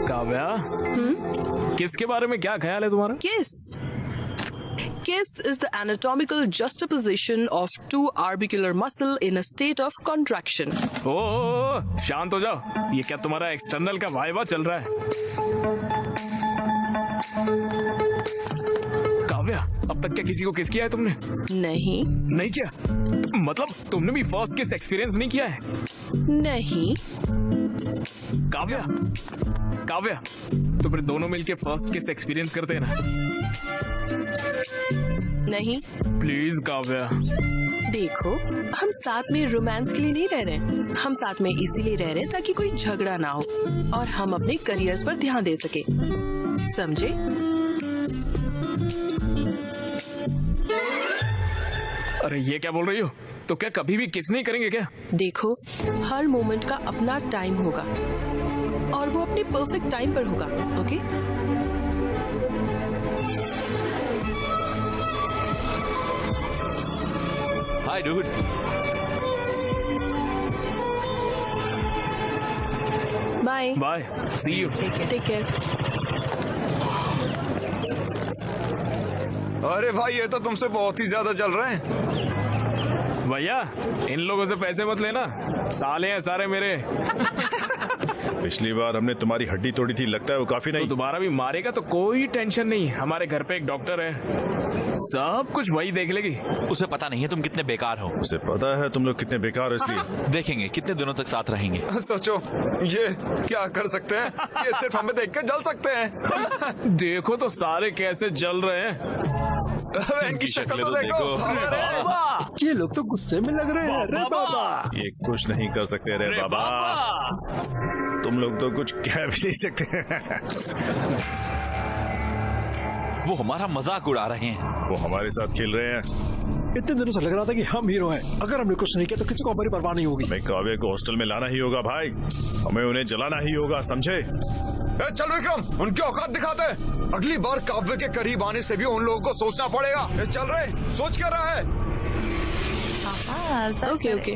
काव्या, किसके बारे में क्या ख्याल है तुम्हारा? Kiss is the anatomical juxtaposition of two orbicular muscle in a state of contraction. ओ, शांत हो जाओ, ये क्या तुम्हारा एक्सटर्नल का वाइवा चल रहा है? काव्या, अब तक क्या किसी को किस किया है तुमने? नहीं किया? मतलब तुमने भी फर्स्ट किस एक्सपीरियंस नहीं किया है? नहीं। काव्या, काव्या, तो फिर दोनों मिलके फर्स्ट किस एक्सपीरियंस करते हैं ना? नहीं। प्लीज काव्या। देखो, हम साथ में रोमांस के लिए नहीं रह रहे, हम साथ में इसीलिए रह रहे हैं ताकि कोई झगड़ा ना हो और हम अपने करियर्स पर ध्यान दे सके, समझे? अरे ये क्या बोल रही हो? तो क्या कभी भी किस नहीं करेंगे क्या? देखो, हर मोमेंट का अपना टाइम होगा और वो अपने परफेक्ट टाइम पर होगा, okay? Hi dude. Bye bye, see you. Take care. अरे भाई ये तो तुमसे बहुत ही ज्यादा चल रहे हैं। भैया इन लोगों से पैसे मत लेना, साले हैं सारे मेरे। पिछली बार हमने तुम्हारी हड्डी तोड़ी थी, लगता है वो काफी नहीं। तो दोबारा भी मारेगा तो कोई टेंशन नहीं, हमारे घर पे एक डॉक्टर है, सब कुछ वही देख लेगी। उसे पता नहीं है तुम कितने बेकार हो। उसे पता है तुम लोग कितने बेकार हो, इसलिए देखेंगे कितने दिनों तक साथ रहेंगे। सोचो ये क्या कर सकते हैं, ये सिर्फ हमें देख कर जल सकते हैं। देखो तो सारे कैसे जल रहे हैं, इनकी शक्ल तो देखो। ये लोग तो गुस्से में लग रहे हैं। रे बाबा, ये कुछ नहीं कर सकते रे बाबा, तुम लोग तो कुछ कह भी नहीं सकते। वो हमारा मजाक उड़ा रहे हैं। वो हमारे साथ खेल रहे हैं। इतने दिनों से लग रहा था कि हम हीरो हैं। अगर हमने कुछ नहीं किया तो किसी को हमारी परवाह नहीं होगी। हमें काव्य को हॉस्टल में लाना ही होगा भाई, हमें उन्हें जलाना ही होगा, समझे? चल विक्रम, उनके औकात दिखाते हैं। अगली बार काव्य के करीब आने से भी उन लोगों को सोचना पड़ेगा। चल रहे, सोच क्या रहा है? ओके ओके,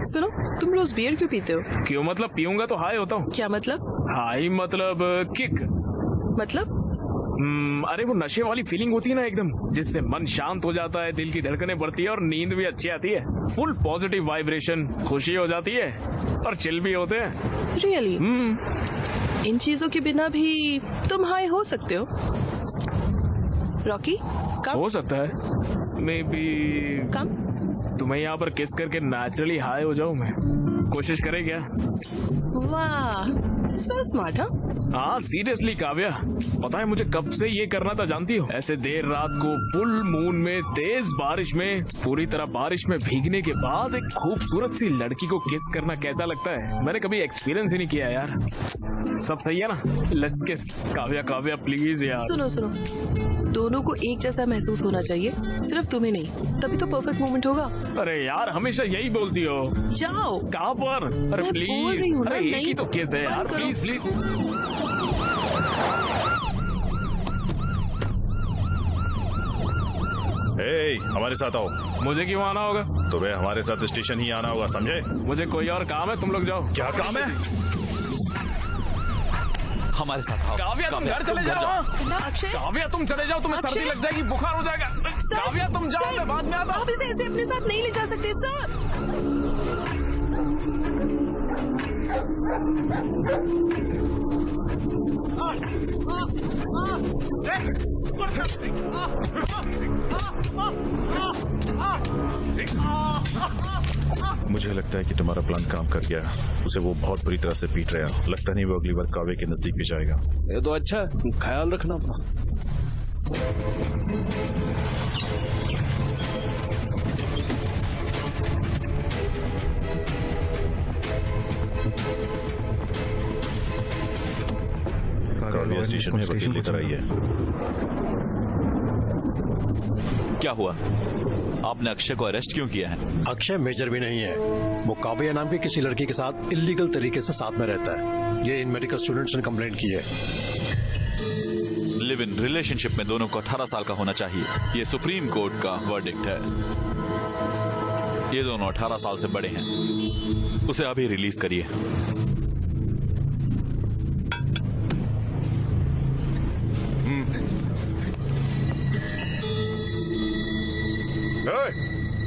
सुनो, तुम रोज बियर क्यों पीते हो? क्यों मतलब? पीऊंगा तो हाई होता हूँ। क्या मतलब? हाई मतलब किक। मतलब? अरे वो नशे वाली फीलिंग होती है ना एकदम, जिससे मन शांत हो जाता है, दिल की धड़कनें बढ़ती है और नींद भी अच्छी आती है। फुल पॉजिटिव वाइब्रेशन, खुशी हो जाती है और चिल भी होते हैं। रियली? इन चीजों के बिना भी तुम हाई हो सकते हो। रॉकी कम हो सकता है, मे बी कम। तुम्हें यहाँ पर किस करके नेचुरली हाई हो जाऊँ मैं। कोशिश करे क्या? वाह, सो स्मार्ट। हाँ सीरियसली काव्या, पता है मुझे कब से ये करना था जानती हो? ऐसे देर रात को फुल मून में तेज बारिश में पूरी तरह बारिश में भीगने के बाद एक खूबसूरत सी लड़की को किस करना कैसा लगता है, मैंने कभी एक्सपीरियंस ही नहीं किया यार। सब सही है ना? लेट्स किस। काव्या काव्या प्लीज यार। सुनो सुनो, दोनों को एक जैसा महसूस होना चाहिए, सिर्फ तुम्हें नहीं, तभी तो परफेक्ट मोमेंट होगा। अरे यार हमेशा यही बोलती हो। जाओ। कहाँ पर? अरे मैं बोल रही प्लीज, हूँ ना, अरे एक नहीं ही तो केस है यार, करो। Please please. हमारे साथ आओ। मुझे क्यों आना होगा? तुम्हें हमारे साथ स्टेशन ही आना होगा, समझे? मुझे कोई और काम है, तुम लोग जाओ। क्या काम है? हमारे साथ आओ। काव्या तुम घर चले जाओ। काव्या तुम चले जाओ, तुम्हें सर्दी लग जाएगी, बुखार हो जाएगा। काव्या तुम जाओ, मैं बाद में आता हूँ। आप इसे ऐसे अपने साथ नहीं ले जा सकते सर। मुझे लगता है कि तुम्हारा प्लान काम कर गया। उसे वो बहुत बुरी तरह से पीट रहा है। लगता नहीं वो अगली बार कावे के नजदीक भी जाएगा। ये तो अच्छा है, ख्याल रखना अपना। कावे स्टेशन में वकील लेकर आई है। क्या हुआ? आपने अक्षय को अरेस्ट क्यों किया है? अक्षय मेजर भी नहीं है, वो काव्या नाम की किसी लड़की के साथ इलीगल तरीके से साथ में रहता है। ये इन मेडिकल स्टूडेंट्स ने कंप्लेंट की है। लिव इन रिलेशनशिप में दोनों को 18 साल का होना चाहिए। ये सुप्रीम कोर्ट का वर्डिक्ट है। ये दोनों 18 साल से बड़े हैं। उसे अभी रिलीज करिए।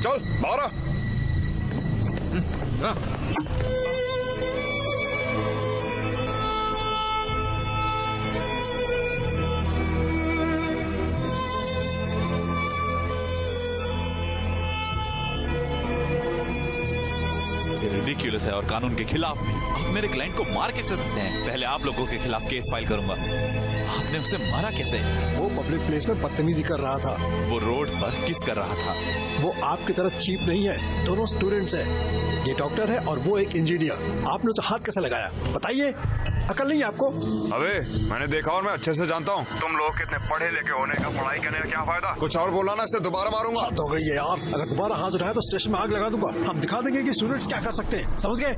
चल बाहर आ। रिडिक्यूलस है और कानून के खिलाफ भी। आप मेरे क्लाइंट को मार कैसे सकते हैं? पहले आप लोगों के खिलाफ केस फाइल करूंगा। आपने उसे मारा कैसे? वो पब्लिक प्लेस में बदतमीजी कर रहा था। वो रोड पर किस कर रहा था? वो आपकी तरह चीप नहीं है, दोनों स्टूडेंट्स हैं। ये डॉक्टर है और वो एक इंजीनियर। आपने उसे हाथ कैसे लगाया बताइए? अकल नहीं है आपको? अबे मैंने देखा और मैं अच्छे से जानता हूँ तुम लोग कितने पढ़े लिखे होने का, पढ़ाई करने का क्या फायदा। कुछ और बोला ना, से दोबारा मारूंगा। हाथ हो गई है यार, अगर दोबारा हाथ उठाया तो स्टेशन में आग लगा दूंगा। हम दिखा देंगे कि स्टूडेंट्स क्या कर सकते हैं, समझ गए?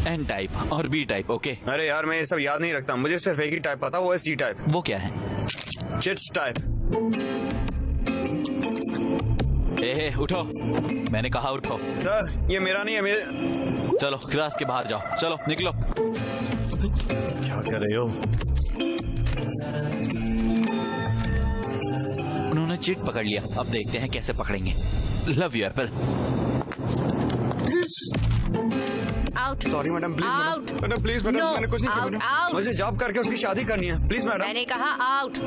एन टाइप और बी टाइप। ओके। अरे यार मैं ये सब याद नहीं रखता, मुझे सिर्फ एक ही टाइप पता, वो है सी टाइप। वो क्या है? Chits type. ए उठो, मैंने कहा उठो। सर ये मेरा नहीं है, मेरे। चलो क्लास के बाहर जाओ, चलो निकलो। क्या कह रहे हो? उन्होंने चिट पकड़ लिया, अब देखते हैं कैसे पकड़ेंगे। Love you Apple. Out. Sorry madam, please out. Madam, please madam, मैंने कुछ नहीं किया आउट, मैडम। आउट। मुझे जॉब करके उसकी शादी करनी है, प्लीज मैडम। मैंने कहा आउट।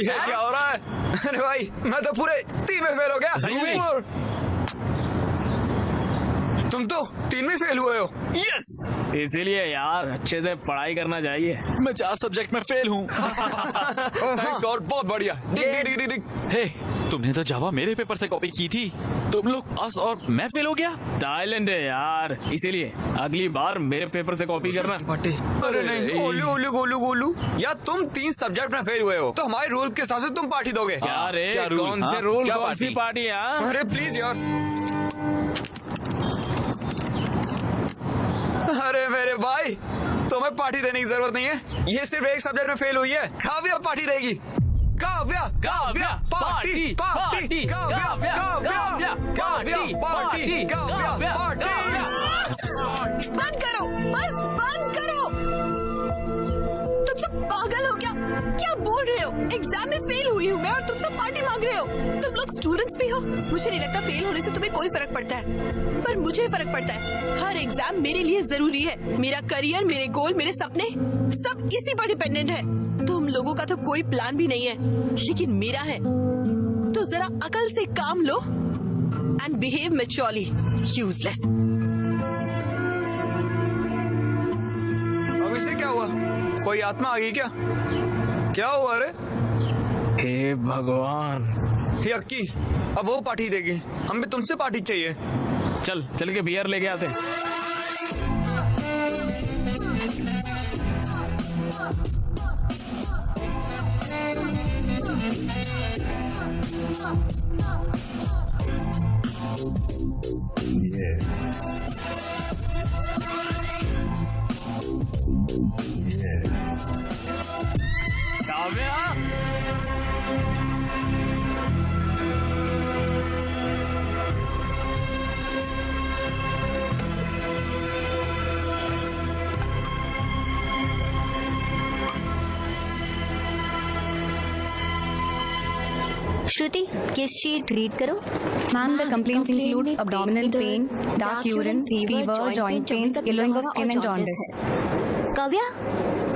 ये क्या हो रहा है? अरे भाई मैं तो पूरे 3 में फेल हो गया। तुम तो 3 में फेल हुए हो। यस, इसीलिए यार अच्छे से पढ़ाई करना चाहिए। मैं 4 सब्जेक्ट में फेल हूँ। थैंक्स गॉड, बहुत बढ़िया। हे, तुमने तो जावा मेरे पेपर से कॉपी की थी। तुम लोग पास और मैं फेल हो गया। टाइलेंट है यार, इसीलिए अगली बार मेरे पेपर से कॉपी करना। अरे नहीं, ओलू गोलू गोलू, या तुम 3 सब्जेक्ट में फेल हुए हो तो हमारे रूल के हिसाब से तुम पार्टी दोगे। क्या रे? क्या रूल? कौन से हाँ? रूल? क्या कौन सी पार्टी? अरे प्लीज यार। अरे मेरे भाई, तुम्हें पार्टी देने की जरूरत नहीं है। ये सिर्फ एक सब्जेक्ट में फेल हुई है। काव्या पार्टी देगी। Kavya Kavya party party Kavya Kavya Kavya party Kavya party. बंद करो, बस बंद करो। तुम सब पागल हो क्या? क्या बोल रहे हो? एग्जाम में फेल हुई हूँ मैं और तुम सब पार्टी मांग रहे हो। तुम लोग स्टूडेंट्स भी हो। मुझे नहीं लगता फेल होने से तुम्हें कोई फर्क पड़ता है, पर मुझे फर्क पड़ता है। हर एग्जाम मेरे लिए जरूरी है। मेरा करियर, मेरे गोल, मेरे सपने सब इसी पर डिपेंडेंट है। तुम लोगों का तो कोई प्लान भी नहीं है, लेकिन मेरा है। तो जरा अकल से काम लो एंड बिहेव मैच्योरली। यूजलेस। अब इससे क्या हुआ? कोई आत्मा आ गई क्या? क्या हुआ रे? हे भगवान। हे अक्की, अब वो पार्टी देगी, हमें तुमसे पार्टी चाहिए। चल चल के बियर लेके आते। काव्या श्रुति केस शीट रीड करो। Ma'am, the complaints include abdominal pain, dark urine, fever, joint pains, yellowing of skin and jaundice. Kavya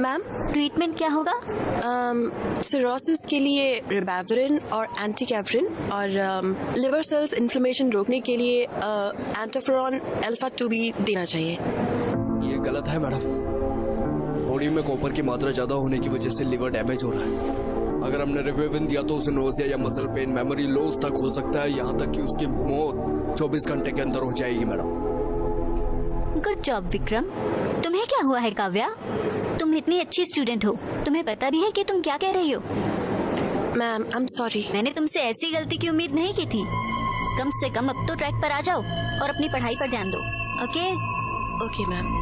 ma'am, treatment क्या होगा? सिरोसिस के लिए रिबाविरिन और एंटीकैफरिन और लिवर सेल्स इन्फ्लेमेशन रोकने के लिए एंटाफेरॉन अल्फा 2 भी देना चाहिए। ये गलत है मैडम। बॉडी में कॉपर की मात्रा ज्यादा होने की वजह से लिवर डैमेज हो रहा है। अगर हमने रिवेविन दिया तो उसे नोजिया या मसल पेन, मेमोरी लॉस तक हो सकता है, यहाँ तक कि उसकी मौत 24 घंटे के अंदर हो जाएगी मैडम। Good job Vikram. तुम्हें क्या हुआ है काव्या? तुम इतनी अच्छी स्टूडेंट हो, तुम्हें पता भी है कि तुम क्या कह रही हो? Ma'am, I am sorry. मैंने तुमसे ऐसी गलती की उम्मीद नहीं की थी। कम से कम अब तो ट्रैक पर आ जाओ और अपनी पढ़ाई पर ध्यान दो। Okay? Okay ma'am.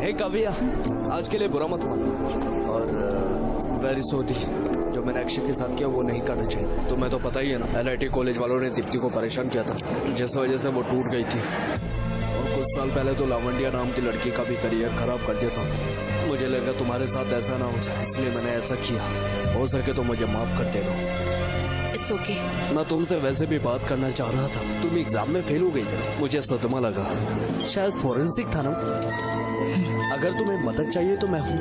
Hey Kavya, आज के लिए बुरा मत मान। और वेरी सॉरी, जो मैंने अक्षय के साथ किया वो नहीं करना चाहिए। तुम्हें तो पता ही है ना, LIT कॉलेज वालों ने दीप्ति को परेशान किया था, जिस वजह से वो टूट गई थी। और कुछ साल पहले तो लावंडिया नाम की लड़की का भी करियर खराब कर दिया था। मुझे लगा तुम्हारे साथ ऐसा ना हो जाए, इसलिए मैंने ऐसा किया। हो सके तो मुझे माफ कर देना। It's okay. मैं तुमसे वैसे भी बात करना चाह रहा था। तुम एग्जाम में फेल हो गई थी, मुझे सदमा लगा। शायद फॉरेंसिक था ना। अगर तुम्हें मदद चाहिए तो मैं हूँ।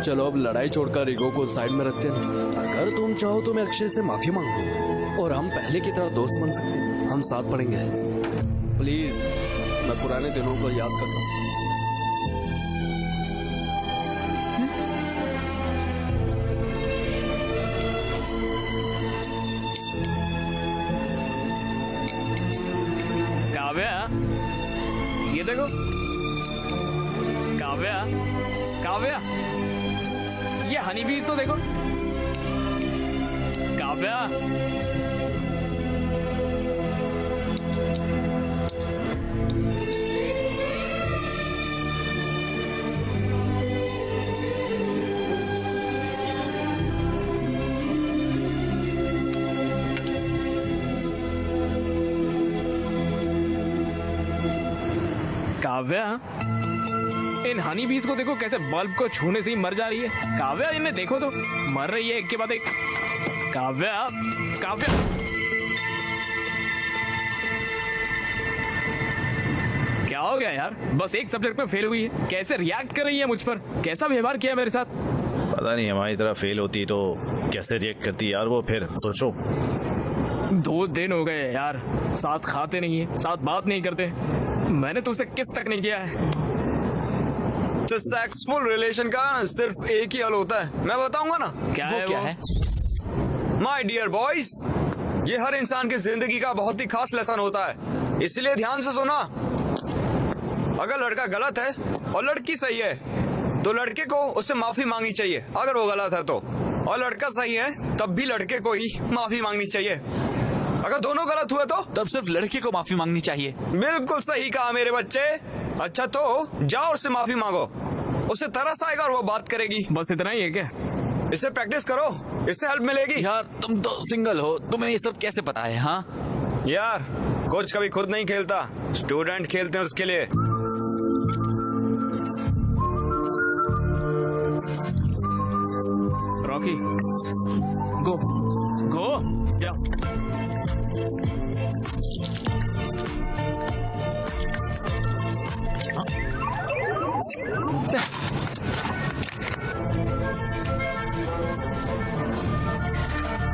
चलो अब लड़ाई छोड़कर ईगो को साइड में रखते हैं। अगर तुम चाहो तो मैं अक्षय से माफी मांगू और हम पहले की तरह दोस्त बन सकते हैं। हम साथ पढ़ेंगे। प्लीज, मैं पुराने दिनों को याद करता हूँ। काव्या, ये देखो। काव्या, काव्या, ये हनी बीज तो देखो। काव्या, काव्या, इन हनी बीज को देखो कैसे बल्ब को छूने से ही मर जा रही है। काव्या, इन्हें देखो तो, मर रही है एक के बाद एक। काव्या, काव्या, क्या हो गया यार? बस एक सब्जेक्ट में फेल हुई है, कैसे रिएक्ट कर रही है मुझ पर? कैसा व्यवहार किया मेरे साथ? पता नहीं, हमारी तरह फेल होती तो कैसे रिएक्ट करती यार वो। फिर सोचो, 2 दिन हो गए यार, साथ खाते नहीं है, साथ बात नहीं करते। मैंने तुझसे किस तक नहीं किया है। तो सेक्सफुल रिलेशन का सिर्फ एक ही हल होता है, मैं बताऊंगा ना। क्या है? क्या है? माय डियर बॉयज, ये हर इंसान की जिंदगी का बहुत ही खास लेसन होता है, इसलिए ध्यान से सुना। अगर लड़का गलत है और लड़की सही है तो लड़के को उससे माफी मांगनी चाहिए अगर वो गलत है तो, और लड़का सही है तब भी लड़के को ही माफी मांगनी चाहिए। अगर दोनों गलत हुए तो तब सिर्फ लड़के को माफी मांगनी चाहिए। बिल्कुल सही कहा मेरे बच्चे। अच्छा तो जाओ उससे माफी मांगो, उसे तरस आएगा और वो बात करेगी। बस इतना ही है क्या? इसे प्रैक्टिस करो, इससे हेल्प मिलेगी। यार तुम तो सिंगल हो, तुम्हें ये सब कैसे पता है? हाँ यार, कोच कभी खुद नहीं खेलता, स्टूडेंट खेलते हैं उसके लिए। रॉकी, गो गो, जाओ।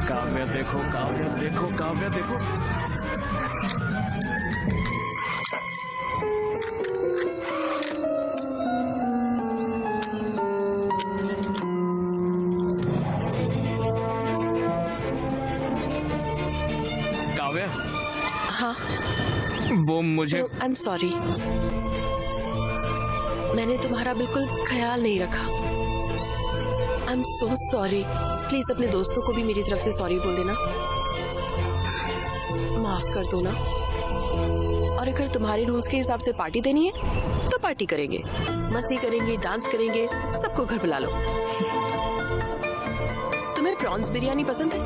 काव्या देखो, काव्या देखो, काव्या देखो। काव्या, हाँ, वो मुझे आई एम सॉरी, मैंने तुम्हारा बिल्कुल ख्याल नहीं रखा। I am so sorry. Please अपने दोस्तों को भी मेरी तरफ से सॉरी बोल देना, माफ कर दो ना। और अगर तुम्हारे रूल्स के हिसाब से पार्टी देनी है तो पार्टी करेंगे, मस्ती करेंगे, डांस करेंगे, सबको घर बुला लो। तुम्हें प्रॉन्स बिरयानी पसंद है?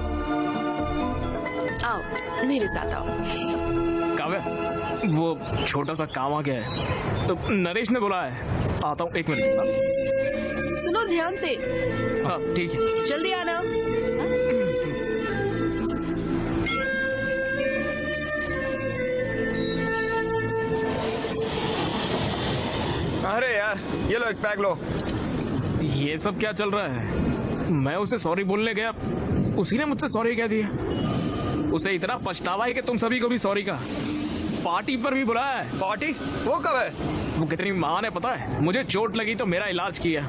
आओ मेरे साथ आओ। काव्या, वो छोटा सा काम आ गया है, तो नरेश ने बोला है, आता हूँ 1 मिनट। सुनो ध्यान से। हाँ ठीक है, जल्दी आना। अरे यार, ये लो एक पैक लो। ये सब क्या चल रहा है? मैं उसे सॉरी बोलने गया, उसी ने मुझसे सॉरी कह दिया। उसे इतना पछतावा है कि तुम सभी को भी सॉरी का। पार्टी पर भी बुलाया है। पार्टी? वो कब है? वो कितनी महान है पता है? मुझे चोट लगी तो मेरा इलाज किया,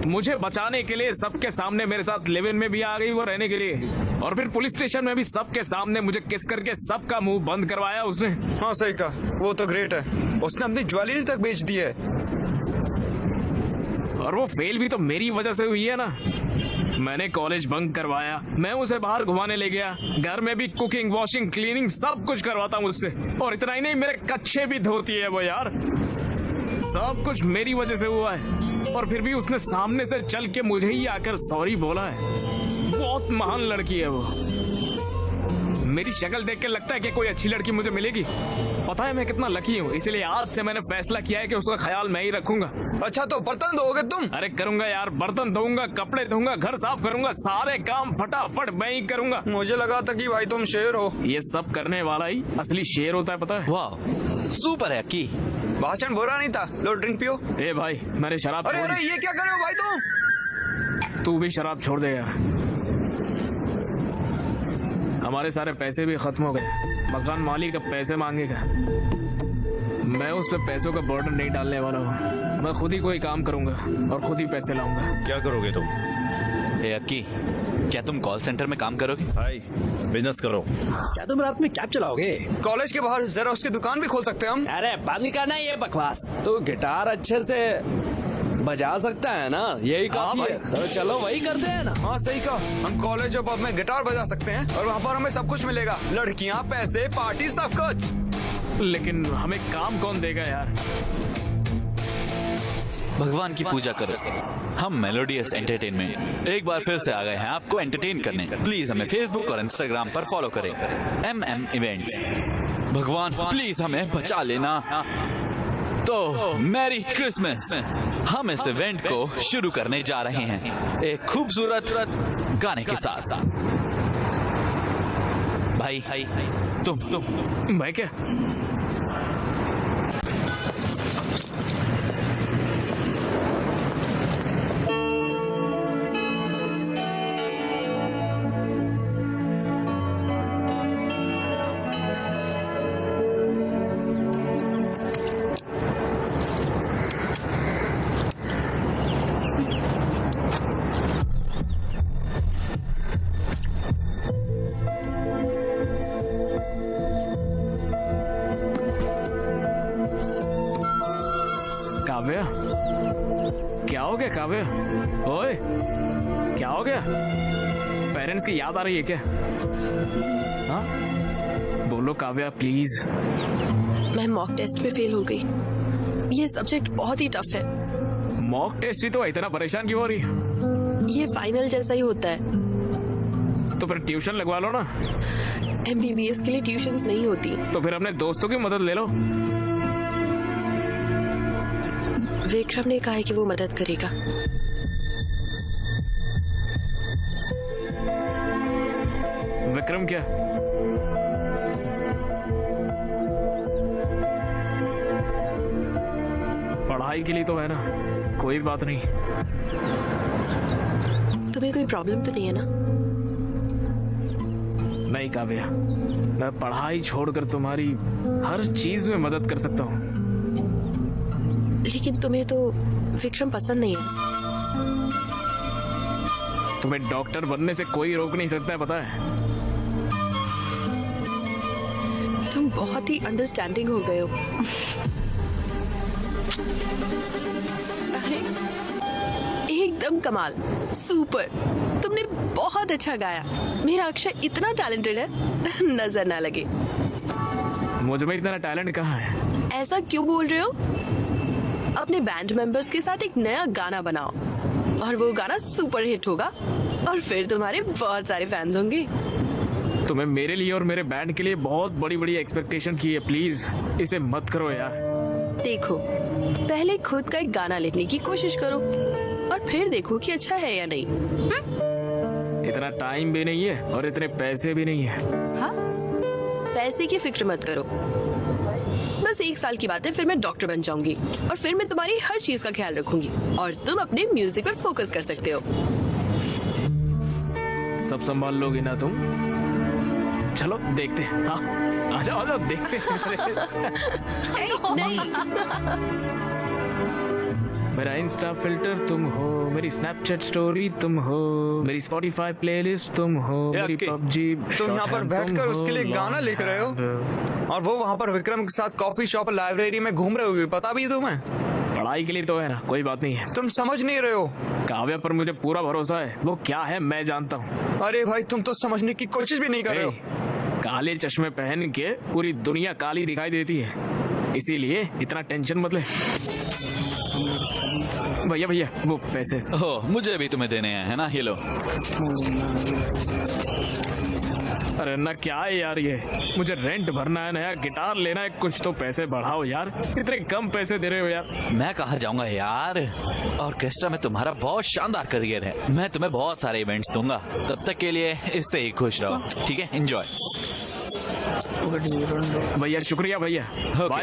मुझे बचाने के लिए सबके सामने मेरे साथ लिव इन में भी आ गई वो रहने के लिए, और फिर पुलिस स्टेशन में भी सबके सामने मुझे किस करके सबका मुंह बंद करवाया उसने। हाँ सही कहा, वो तो ग्रेट है। उसने अपनी ज्वेलरी तक बेच दी है। और वो फेल भी तो मेरी वजह से हुई है ना। मैंने कॉलेज बंक करवाया, मैं उसे बाहर घुमाने ले गया, घर में भी कुकिंग, वॉशिंग, क्लीनिंग सब कुछ करवाता हूँ उससे। और इतना ही नहीं, मेरे कच्चे भी धोती है वो यार। सब कुछ मेरी वजह से हुआ है, और फिर भी उसने सामने से चल के मुझे ही आकर सॉरी बोला है। बहुत महान लड़की है वो। मेरी शक्ल देख के लगता है कि कोई अच्छी लड़की मुझे मिलेगी। पता है मैं कितना लकी हूँ, इसलिए आज से मैंने फैसला किया है कि उसका ख्याल मैं ही रखूंगा। अच्छा तो बर्तन धोगे तुम? अरे करूंगा यार, बर्तन धोऊंगा, कपड़े धोऊंगा, घर साफ करूंगा, सारे काम फटाफट मैं ही करूंगा। मुझे लगा था कि भाई तुम शेर हो। ये सब करने वाला ही असली शेर होता है, पता है? वाह सुपर है की। भाषण बुरा नहीं था। लो ड्रिंक पियो। ए भाई, मैंने शराब अरे छोड़ अरे दी। ये क्या कर रहे हो भाई तुम? तू भी शराब छोड़ दे यार। हमारे सारे पैसे भी खत्म हो गए, मकान मालिक अब पैसे मांगेगा। मैं उस पे पैसों का बर्डन नहीं डालने वाला हूँ। मैं खुद ही कोई काम करूंगा और खुद ही पैसे लाऊंगा। क्या करोगे तुम? अक्की, क्या तुम कॉल सेंटर में काम करोगे? भाई बिजनेस करो। क्या तुम रात में कैब चलाओगे? कॉलेज के बाहर जरा उसकी दुकान भी खोल सकते हैं हम। अरे बंद करना ये बकवास। तो गिटार अच्छे से बजा सकता है ना, यही काफी है। तो चलो वही करते हैं ना। हाँ सही कहा, हम कॉलेज और पब में गिटार बजा सकते हैं और वहाँ पर हमें सब कुछ मिलेगा, लड़कियाँ, पैसे, पार्टी, सब कुछ। लेकिन हमें काम कौन देगा यार? भगवान की पूजा करो। हम मेलोडियस एंटरटेनमेंट एक बार फिर से आ गए हैं आपको एंटरटेन करने। प्लीज हमें फेसबुक और इंस्टाग्राम पर फॉलो करें, MM इवेंट्स। भगवान प्लीज हमें बचा लेना। तो मैरी क्रिसमस। हम इस इवेंट को शुरू करने जा रहे हैं एक खूबसूरत गाने के साथ। भाई तुम मैं क्या? काव्या, क्या हो गया काव्या? ओए क्या हो गया? पेरेंट्स की याद आ रही है क्या? हाँ बोलो काव्या प्लीज। मैं मॉक टेस्ट में फेल हो गई। ये सब्जेक्ट बहुत ही टफ है। मॉक टेस्ट ही तो इतना परेशान क्यों हो रही है? ये फाइनल जैसा ही होता है। तो फिर ट्यूशन लगवा लो ना। MBBS के लिए ट्यूशंस नहीं होती। तो फिर अपने दोस्तों की मदद ले लो। विक्रम ने कहा है कि वो मदद करेगा। विक्रम क्या? पढ़ाई के लिए तो है ना, कोई बात नहीं। तुम्हें कोई प्रॉब्लम तो नहीं है ना? नहीं काव्या, मैं पढ़ाई छोड़कर तुम्हारी हर चीज में मदद कर सकता हूँ। लेकिन तुम्हें तो विक्रम पसंद नहीं है। तुम्हें डॉक्टर बनने से कोई रोक नहीं सकता है, पता है? तुम बहुत ही अंडरस्टैंडिंग हो गए हो। अरे एकदम कमाल, सुपर। तुमने बहुत अच्छा गाया। मेरा अक्षय इतना टैलेंटेड है, नजर ना लगे। मुझ में इतना टैलेंट कहाँ है? ऐसा क्यों बोल रहे हो? अपने बैंड मेंबर्स के साथ एक नया गाना बनाओ और वो गाना सुपर हिट होगा और फिर तुम्हारे बहुत सारे फैंस होंगे। तुम्हें मेरे लिए और मेरे बैंड के लिए बहुत बड़ी बड़ी एक्सपेक्टेशन की है, प्लीज इसे मत करो यार। देखो, पहले खुद का एक गाना लिखने की कोशिश करो और फिर देखो कि अच्छा है या नहीं। इतना टाइम भी नहीं है और इतने पैसे भी नहीं है। हाँ? पैसे की फिक्र मत करो, बस 1 साल की बात है, फिर मैं डॉक्टर बन जाऊंगी और फिर मैं तुम्हारी हर चीज का ख्याल रखूंगी और तुम अपने म्यूजिक पर फोकस कर सकते हो। सब संभाल लोगी ना तुम? चलो देखते हैं। हाँ, आ जाओ देखते हैं। मेरा इंस्टा फिल्टर तुम हो, मेरी स्नैपचैट स्टोरी तुम हो, मेरी स्पॉटिफाई प्लेलिस्ट तुम हो, मेरी पबजी। तुम यहाँ पर बैठकर उसके लिए गाना लिख रहे हो और वो वहाँ पर विक्रम के साथ कॉफी शॉप लाइब्रेरी में घूम रहे हो, पता भी तुम्हें? पढ़ाई के लिए तो है ना, कोई बात नहीं है। तुम समझ नहीं रहे हो। काव्या पर मुझे पूरा भरोसा है, वो क्या है मैं जानता हूँ। अरे भाई तुम तो समझने की कोशिश भी नहीं कर रहे हो। काले चश्मे पहन के पूरी दुनिया काली दिखाई देती है, इसीलिए इतना टेंशन मत ले। भैया वो पैसे। ओह, मुझे भी तुम्हें देने हैं, है ना? ये लो। अरे ना क्या है यार, ये मुझे रेंट भरना है, नया गिटार लेना है, कुछ तो पैसे बढ़ाओ यार, इतने कम पैसे दे रहे हो यार। मैं कहाँ जाऊंगा यार, ऑर्केस्ट्रा में तुम्हारा बहुत शानदार करियर है, मैं तुम्हें बहुत सारे इवेंट्स दूंगा, तब तक के लिए इससे ही खुश रहो, ठीक है? एंजॉय। भैया शुक्रिया भैया, बाय।